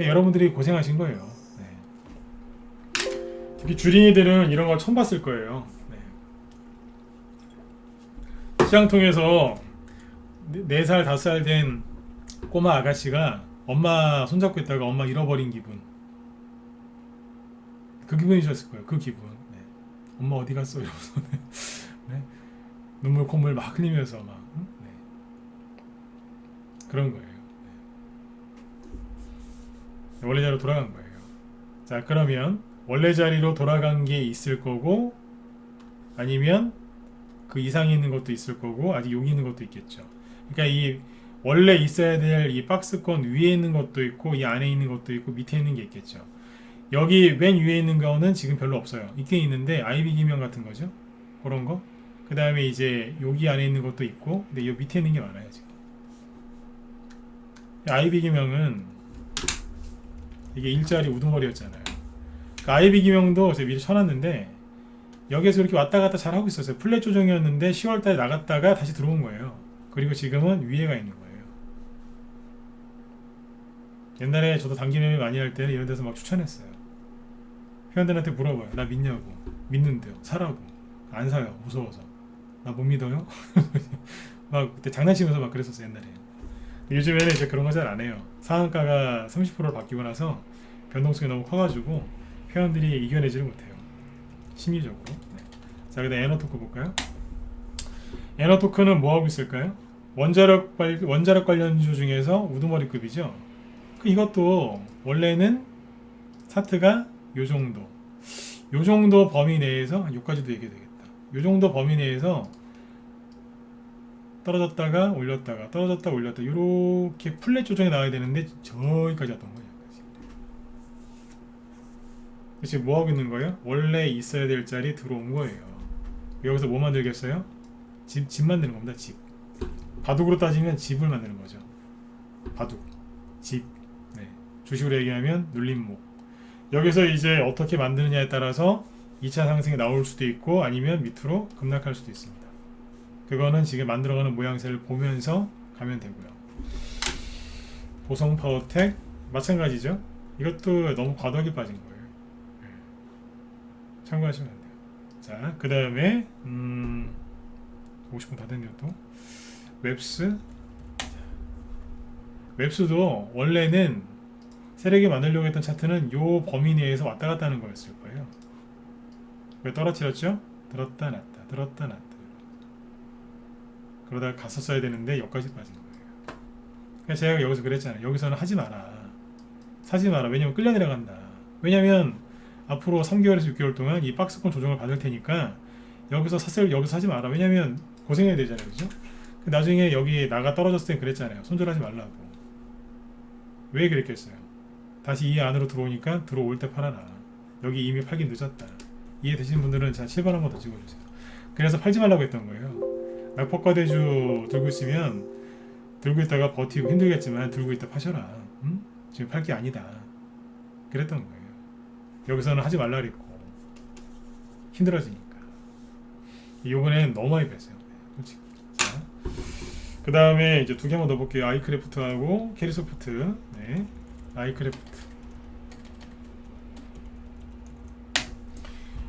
여러분들이 고생하신 거예요. 네. 특히 주린이들은 이런 걸 처음 봤을 거예요. 네. 시장 통해서 4살, 5살 된 꼬마 아가씨가 엄마 손잡고 있다가 엄마 잃어버린 기분. 그 기분이셨을 거예요. 그 기분. 네. 엄마 어디 갔어? 이러면서 네. 눈물 콧물 막 흘리면서 막 네. 그런 거예요. 네. 원래 자리로 돌아간 거예요. 자, 그러면 원래 자리로 돌아간 게 있을 거고 아니면 그 이상이 있는 것도 있을 거고 아직 여기 있는 것도 있겠죠. 그러니까 이 원래 있어야 될 이 박스권 위에 있는 것도 있고 이 안에 있는 것도 있고 밑에 있는 게 있겠죠. 여기 맨 위에 있는 거는 지금 별로 없어요. 있긴 있는데 아이비 기명 같은 거죠. 그런 거. 그 다음에 이제 여기 안에 있는 것도 있고 근데 이 밑에 있는 게 많아요 지금. 아이비 기명은 이게 일자리 우두머리였잖아요. 그 아이비 기명도 제가 미리 쳐놨는데 여기에서 이렇게 왔다 갔다 잘 하고 있었어요. 플랫 조정이었는데 10월달에 나갔다가 다시 들어온 거예요. 그리고 지금은 위에가 있는 거예요. 옛날에 저도 단기 매매 많이 할 때는 이런 데서 막 추천했어요. 회원들한테 물어봐요. 나 믿냐고. 믿는데요. 사라고. 안 사요. 무서워서. 나 못 믿어요? 막 그때 장난치면서 막 그랬었어요. 옛날에. 요즘에는 이제 그런 거 잘 안 해요. 상한가가 30%로 바뀌고 나서 변동성이 너무 커가지고 회원들이 이겨내지를 못해요. 심리적으로. 네. 자, 그다음 에너토크 볼까요? 에너토크는 뭐 하고 있을까요? 원자력 관련주 중에서 우두머리급이죠. 이것도 원래는 차트가 요 정도 범위 내에서 여기까지도 얘기해야 되겠다. 요 정도 범위 내에서 떨어졌다가 올렸다가 떨어졌다 올렸다 이렇게 플랫 조정이 나와야 되는데 저기까지 왔던 거예요. 지금 뭐 하고 있는 거예요? 원래 있어야 될 자리 들어온 거예요. 여기서 뭐 만들겠어요? 집 만드는 겁니다. 집. 바둑으로 따지면 집을 만드는 거죠. 바둑, 집. 네. 주식으로 얘기하면 눌림목. 여기서 이제 어떻게 만드느냐에 따라서 2차 상승이 나올 수도 있고 아니면 밑으로 급락할 수도 있습니다. 그거는 지금 만들어가는 모양새를 보면서 가면 되고요. 보성파워텍 마찬가지죠. 이것도 너무 과도하게 빠진 거예요. 참고하시면 안 돼요. 자, 그 다음에 50분 다 됐네요. 또 웹스도 원래는 세력이 만들려고 했던 차트는 요 범위 내에서 왔다 갔다 하는 거였을 거예요. 왜 떨어뜨렸죠? 들었다 놨다 들었다 놨다 그러다가 갔었어야 되는데 여기까지 빠진 거예요. 그러니까 제가 여기서 그랬잖아요. 여기서는 하지 마라. 사지 마라. 왜냐면 끌려 내려간다. 왜냐면 앞으로 3개월에서 6개월 동안 이 박스권 조정을 받을 테니까 여기서 사지 마라. 왜냐면 고생해야 되잖아요. 그죠? 나중에 여기 나가 떨어졌을 때 그랬잖아요. 손절하지 말라고. 왜 그랬겠어요? 다시 이 안으로 들어오니까 들어올 때 팔아라. 여기 이미 팔기 늦었다. 이해되시는 분들은 자 7번 한번 더 찍어주세요. 그래서 팔지 말라고 했던 거예요. 낙폭과대주 들고 있으면 들고 있다가 버티고 힘들겠지만 들고 있다 파셔라. 응? 지금 팔 게 아니다. 그랬던 거예요. 여기서는 하지 말라 그랬고 힘들어지니까. 요번엔 너무 많이 뺐어요. 솔직히. 자, 그 다음에 이제 두 개만 더 볼게요. 아이크래프트하고 캐리소프트. 네,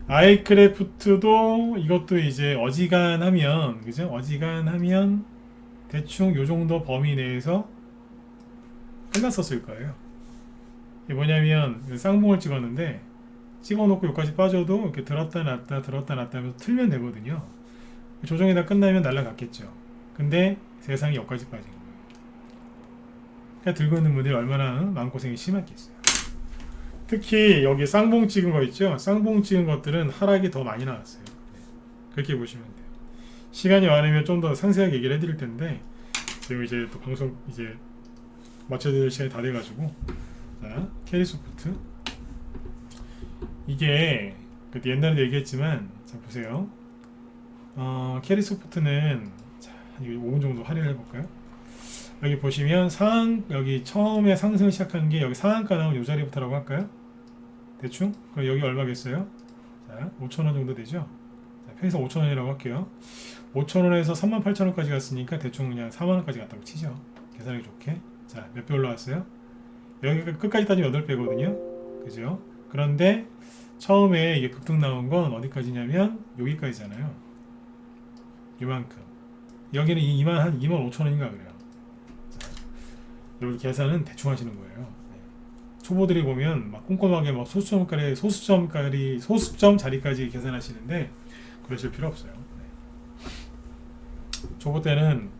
아이크래프트도 이것도 이제 어지간하면 그죠? 어지간하면 대충 요 정도 범위 내에서 끝났었을 거예요. 이게 뭐냐면 쌍봉을 찍었는데 찍어놓고 여기까지 빠져도 이렇게 들었다 놨다 하면서 틀면 되거든요. 조정이 다 끝나면 날라갔겠죠. 근데 세상이 여기까지 빠진 거예요. 그러니까 들고 있는 분들이 얼마나 마음고생이 심했겠어요. 특히 여기 쌍봉 찍은 거 있죠. 쌍봉 찍은 것들은 하락이 더 많이 나왔어요. 네. 그렇게 보시면 돼요. 시간이 많으면 좀 더 상세하게 얘기를 해드릴 텐데 지금 이제 또 방송 이제 맞춰드릴 시간이 다 돼가지고. 자, 캐리소프트. 이게 그때 옛날에도 얘기했지만 자 보세요. 캐리소프트는 자 5분 정도 할인을 해볼까요? 여기 보시면 여기 처음에 상승을 시작한 게 여기 상한가 나온 요 자리부터라고 할까요? 대충? 그럼 여기 얼마겠어요? 자 5,000원 정도 되죠? 자, 평에서 5,000원이라고 할게요. 5,000원에서 38,000원까지 갔으니까 대충 그냥 4만원까지 갔다고 치죠. 계산하기 좋게. 자, 몇 배 올라왔어요? 여기 끝까지 따지면 8배거든요. 그죠? 그런데 처음에 이게 급등 나온 건 어디까지냐면 여기까지잖아요. 요만큼. 여기는 한 25,000원인가 그래요. 자, 여기 계산은 대충 하시는 거예요. 네. 초보들이 보면 막 꼼꼼하게 막 소수점 자리까지 계산하시는데 그러실 필요 없어요. 네. 초보 때는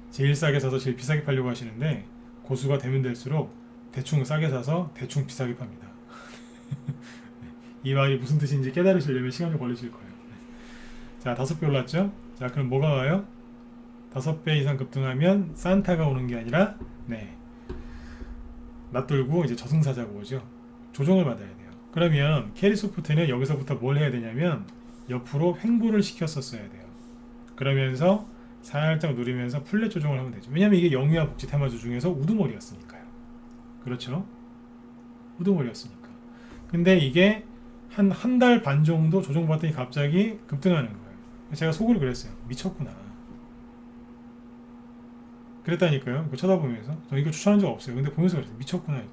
제일 싸게 사서 제일 비싸게 팔려고 하시는데 고수가 되면 될수록 대충 싸게 사서 대충 비싸게 팝니다. 이 말이 무슨 뜻인지 깨달으시려면 시간이 걸리실 거예요. 자, 5배 올랐죠? 자, 그럼 뭐가 와요? 5배 이상 급등하면 산타가 오는 게 아니라 놔돌고 이제 저승사자가 오죠. 조정을 받아야 돼요. 그러면 캐리소프트는 여기서부터 뭘 해야 되냐면 옆으로 횡보를 시켰었어야 돼요. 그러면서 살짝 누리면서 플랫 조정을 하면 되죠. 왜냐면 이게 영유아 복지 테마주 중에서 우두머리였으니까요. 그렇죠? 우두머리였으니까. 근데 이게 한 달 반 정도 조정받더니 갑자기 급등하는 거예요. 제가 속으로 그랬어요. 미쳤구나. 그랬다니까요. 이거 쳐다보면서. 저 이거 추천한 적 없어요. 근데 보면서 그랬어요. 미쳤구나 이거.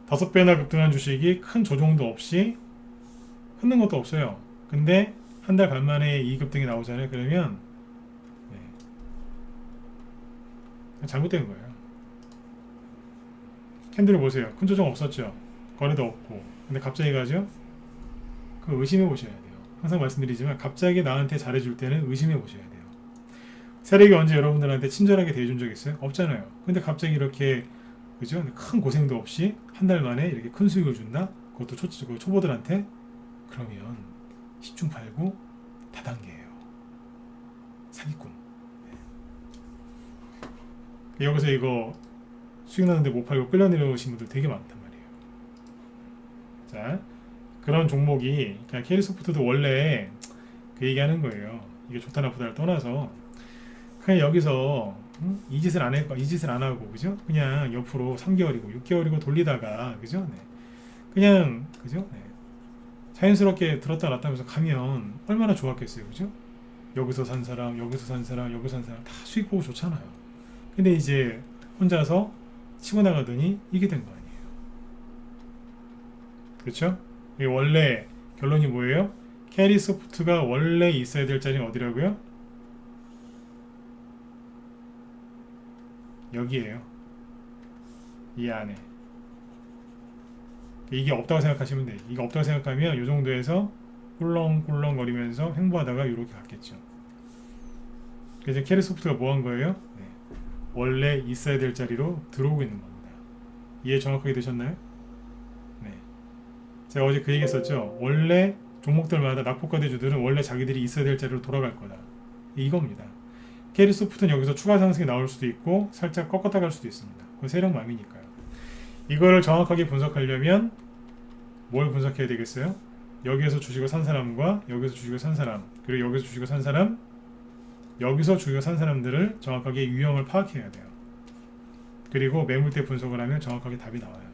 5배나 급등한 주식이 큰 조정도 없이 흔든 것도 없어요. 근데 한 달 반 만에 이 급등이 나오잖아요. 그러면 잘못된 거예요. 캔들을 보세요. 큰 조정 없었죠. 거래도 없고. 근데 갑자기 가죠? 그거 의심해 보셔야 돼요. 항상 말씀드리지만 갑자기 나한테 잘해줄 때는 의심해 보셔야 돼요. 세력이 언제 여러분들한테 친절하게 대해준 적 있어요? 없잖아요. 근데 갑자기 이렇게 그죠? 큰 고생도 없이 한 달 만에 이렇게 큰 수익을 준다? 그것도 초보들한테? 그러면 10중 8구 다단계예요. 사기꾼. 네. 여기서 이거 수익 나는데 못 팔고 끌려 내려오신 분들 되게 많단 말이에요. 자, 그런 종목이 그냥 캐리소프트도 원래 그 얘기하는 거예요. 이게 좋다 나쁘다를 떠나서 그냥 여기서 이 짓을 안 하고 그죠? 그냥 옆으로 3개월이고 6개월이고 돌리다가 그죠? 네. 그냥 그죠? 네. 자연스럽게 들었다 놨다 하면서 가면 얼마나 좋았겠어요. 그죠? 여기서 산 사람, 여기서 산 사람, 여기서 산 사람 다 수익 보고 좋잖아요. 근데 이제 혼자서 치고 나가더니 이게 된 거 아니에요. 그렇죠? 이게 원래 결론이 뭐예요? 캐리소프트가 원래 있어야 될 자리는 어디라고요? 여기에요. 이 안에. 이게 없다고 생각하시면 돼요. 이게 없다고 생각하면 이 정도에서 꿀렁꿀렁거리면서 횡보하다가 이렇게 갔겠죠. 그래서 캐리소프트가 뭐 한 거예요? 네. 원래 있어야 될 자리로 들어오고 있는 겁니다. 이해 정확하게 되셨나요? 네. 제가 어제 그 얘기 했었죠. 원래 종목들마다 낙폭과 대주들은 원래 자기들이 있어야 될 자리로 돌아갈 거다. 이겁니다. 캐리소프트는 여기서 추가 상승이 나올 수도 있고 살짝 꺾었다 갈 수도 있습니다. 그건 세력맘이니까요. 이거를 정확하게 분석하려면 뭘 분석해야 되겠어요? 여기에서 주식을 산 사람과 여기서 주식을 산 사람 그리고 여기서 주식을 산 사람 여기서 주식을 산 사람들을 정확하게 유형을 파악해야 돼요. 그리고 매물대 분석을 하면 정확하게 답이 나와요.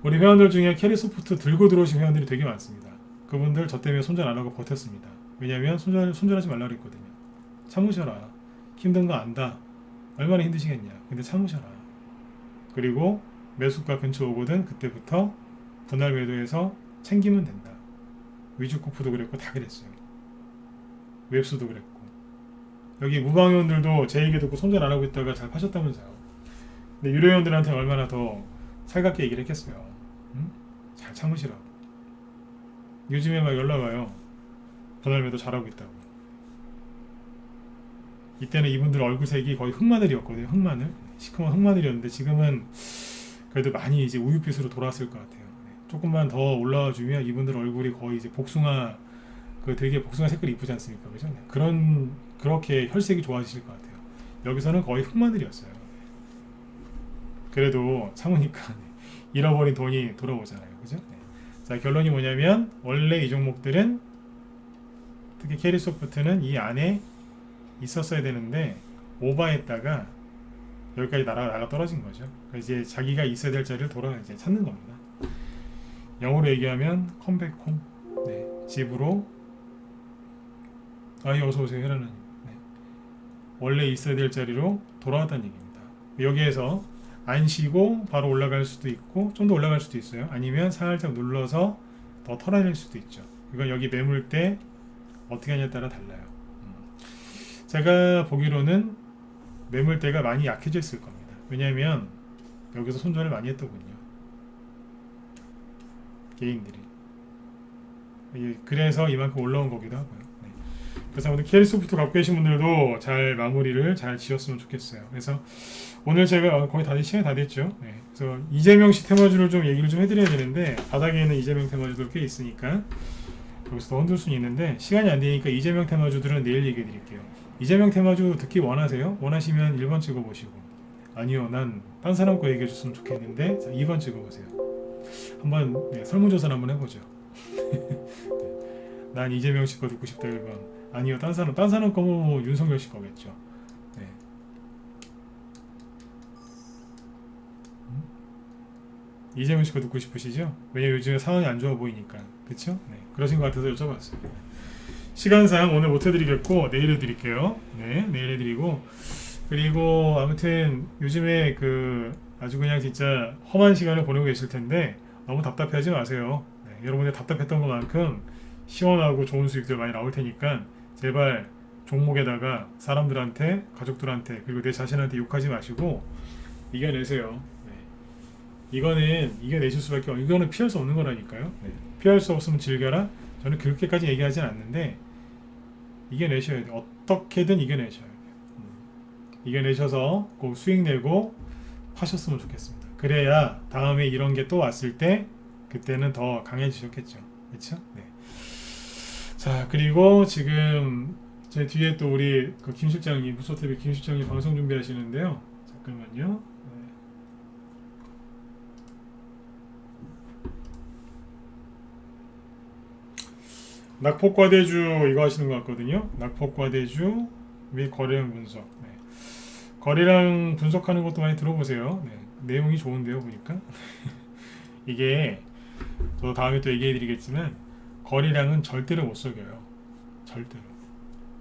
우리 회원들 중에 캐리소프트 들고 들어오신 회원들이 되게 많습니다. 그분들 저 때문에 손절 안 하고 버텼습니다. 왜냐하면 손절하지 말라고 했거든요. 참으셔라. 힘든 거 안다. 얼마나 힘드시겠냐. 근데 참으셔라. 그리고 매수가 근처 오거든 그때부터 분할 매도해서 챙기면 된다. 위주코프도 그랬고 다 그랬어요. 웹수도 그랬고. 여기 무방위원들도 제 얘기 듣고 손절 안 하고 있다가 잘 파셨다면서요. 근데 유료회원들한테 얼마나 더 살갑게 얘기를 했겠어요. 응? 잘 참으시라고. 요즘에 막 연락 와요. 분할 매도 잘하고 있다고. 이때는 이분들 얼굴색이 거의 흑마늘이었거든요. 흑마늘. 시커먼 흑마늘이었는데 지금은 그래도 많이 이제 우유빛으로 돌아왔을 것 같아요. 조금만 더 올라와 주면 이분들 얼굴이 거의 이제 복숭아 되게 복숭아 색깔이 이쁘지 않습니까? 그죠? 그렇게 혈색이 좋아지실 것 같아요. 여기서는 거의 흑마늘이었어요. 그래도 참으니까 잃어버린 돈이 돌아오잖아요. 그죠? 자, 결론이 뭐냐면 원래 이 종목들은 특히 캐리소프트는 이 안에 있었어야 되는데 오버했다가 여기까지 나가 떨어진 거죠. 그러니까 이제 자기가 있어야 될 자리를 이제 찾는 겁니다. 영어로 얘기하면 컴백홈. 네, 집으로 아예 어서 오세요, 혜라는. 네. 원래 있어야 될 자리로 돌아왔다는 얘기입니다. 여기에서 안 쉬고 바로 올라갈 수도 있고 좀 더 올라갈 수도 있어요. 아니면 살짝 눌러서 더 털어낼 수도 있죠. 이건 여기 매물 때 어떻게 하냐에 따라 달라요. 제가 보기로는 매물대가 많이 약해져 있을 겁니다. 왜냐하면 여기서 손절을 많이 했더군요. 개인들이. 그래서 이만큼 올라온 거기도 하고요. 네. 그래서 오늘 KL소프트 갖고 계신 분들도 잘 마무리를 잘 지었으면 좋겠어요. 그래서 오늘 제가 거의 다 시간이 다 됐죠. 네. 그래서 이재명식 테마주를 좀 얘기를 좀 해드려야 되는데 바닥에는 이재명 테마주도 꽤 있으니까 여기서 더 흔들 수는 있는데 시간이 안 되니까 이재명 테마주들은 내일 얘기해 드릴게요. 이재명 테마주 듣기 원하세요? 원하시면 1번 찍어보시고 아니요 난 딴 사람 거 얘기해 줬으면 좋겠는데 자, 2번 찍어보세요. 한번 네, 설문조사를 한번 해보죠. 난 이재명 씨 거 듣고 싶다 1번 아니요 딴 사람 거면 뭐 윤석열 씨 거겠죠. 네. 이재명 씨 거 듣고 싶으시죠? 왜냐면 요즘에 상황이 안 좋아 보이니까 그쵸? 네. 그러신 것 같아서 여쭤봤어요. 시간상 오늘 못 해드리겠고 내일 해드릴게요. 네, 내일 해드리고 그리고 아무튼 요즘에 그 아주 그냥 진짜 험한 시간을 보내고 계실 텐데 너무 답답해하지 마세요. 네, 여러분들 답답했던 것만큼 시원하고 좋은 수익들 많이 나올 테니까 제발 종목에다가 사람들한테 가족들한테 그리고 내 자신한테 욕하지 마시고 이겨내세요. 네. 이거는 이겨내실 수밖에 이거는 피할 수 없는 거라니까요. 네. 피할 수 없으면 즐겨라. 저는 그렇게까지 얘기하진 않는데 이겨내셔야 돼요. 어떻게든 이겨내셔야 돼요. 이겨내셔서 꼭 수익 내고 파셨으면 좋겠습니다. 그래야 다음에 이런 게 또 왔을 때 그때는 더 강해지셨겠죠. 그렇죠? 네. 자 그리고 지금 제 뒤에 또 우리 그 김 실장님 무소TV 김 실장님 방송 준비하시는데요. 잠깐만요. 낙폭과대주 이거 하시는 것 같거든요. 낙폭과대주 및 거래량 분석. 네. 거래량 분석하는 것도 많이 들어보세요. 네. 내용이 좋은데요, 보니까. 이게 저 다음에 또 얘기해드리겠지만 거래량은 절대로 못 속여요. 절대로.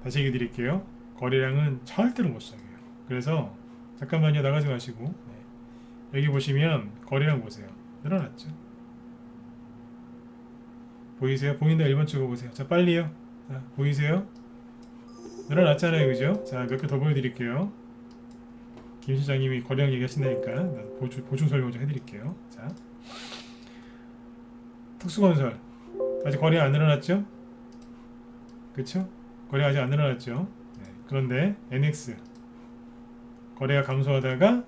다시 얘기해드릴게요. 거래량은 절대로 못 속여요. 그래서 잠깐만요, 나가지 마시고 네. 여기 보시면 거래량 보세요. 늘어났죠. 보이세요? 보인다 1번 찍어보세요. 자 빨리요. 자 보이세요? 늘어났잖아요. 그죠? 자 몇 개 더 보여드릴게요. 김 시장님이 거래량 얘기하신다니까 보충 설명 좀 해드릴게요. 자 특수건설 아직 거래가 안 늘어났죠? 그쵸? 거래가 아직 안 늘어났죠? 네. 그런데 NX 거래가 감소하다가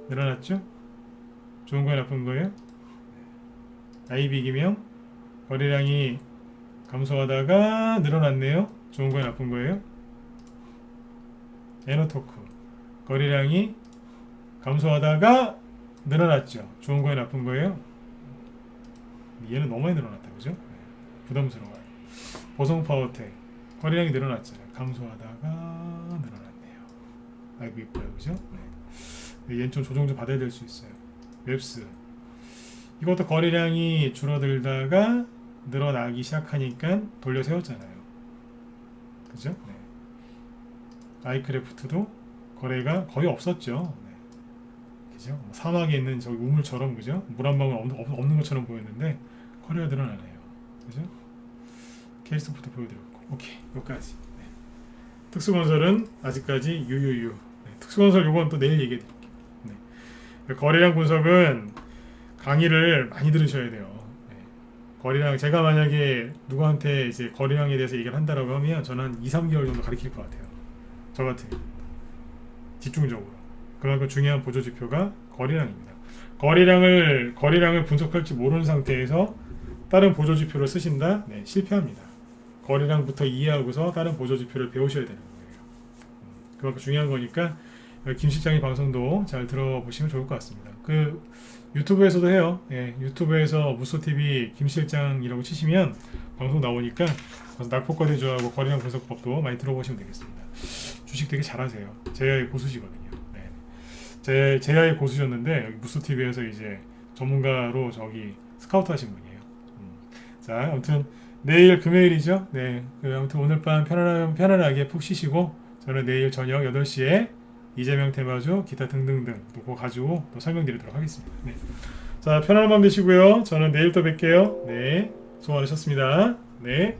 늘어났죠? 좋은 거예요? 나쁜 거예요? IB기명 거래량이 감소하다가 늘어났네요. 좋은 거예요? 나쁜 거예요? 에너토크 거래량이 감소하다가 늘어났죠. 좋은 거예요? 나쁜 거예요? 얘는 너무 많이 늘어났다. 그죠? 부담스러워요. 보성파워텍 거래량이 늘어났잖아요. 감소하다가 늘어났네요. 아이고 이뻐요. 그죠? 네. 얘는 좀 조정 좀 받아야 될 수 있어요. 웹스 이것도 거래량이 줄어들다가 늘어나기 시작하니까 돌려 세웠잖아요. 그죠? 네. 아이크래프트도 거래가 거의 없었죠. 네. 그죠? 사막에 있는 저기 우물처럼 그죠? 물 한 방울 없는 것처럼 보였는데 거래가 늘어나네요. 그죠? KL소프트 보여드렸고 오케이 여기까지. 네. 특수건설은 아직까지 유유유. 네. 특수건설 요건 또 내일 얘기해드릴게요. 네. 거래량 분석은 강의를 많이 들으셔야 돼요. 네. 거래량 제가 만약에 누구한테 이제 거래량에 대해서 얘기를 한다라고 하면 저는 한 2-3개월 정도 가르칠 것 같아요. 저 같은 집중적으로. 그만큼 중요한 보조 지표가 거래량입니다. 거래량을 분석할지 모르는 상태에서 다른 보조 지표를 쓰신다? 네, 실패합니다. 거래량부터 이해하고서 다른 보조 지표를 배우셔야 되는 거예요. 그만큼 중요한 거니까 김 실장의 방송도 잘 들어보시면 좋을 것 같습니다. 그 유튜브에서도 해요. 예, 유튜브에서 무소TV 김 실장이라고 치시면 방송 나오니까 낙폭과대주하고 거래량 분석법도 많이 들어보시면 되겠습니다. 주식 되게 잘하세요. 제야의 고수시거든요. 네. 제야의 고수셨는데 여기 무소TV에서 이제 전문가로 저기 스카우트 하신 분이에요. 자, 아무튼 내일 금요일이죠. 네, 아무튼 오늘 밤 편안하게 푹 쉬시고 저는 내일 저녁 8시에 이재명 테마주 기타 등등등 또 그거 가지고 또 설명드리도록 하겠습니다. 네. 자, 편안한 밤 되시고요. 저는 내일 또 뵐게요. 네, 수고 많으셨습니다. 네.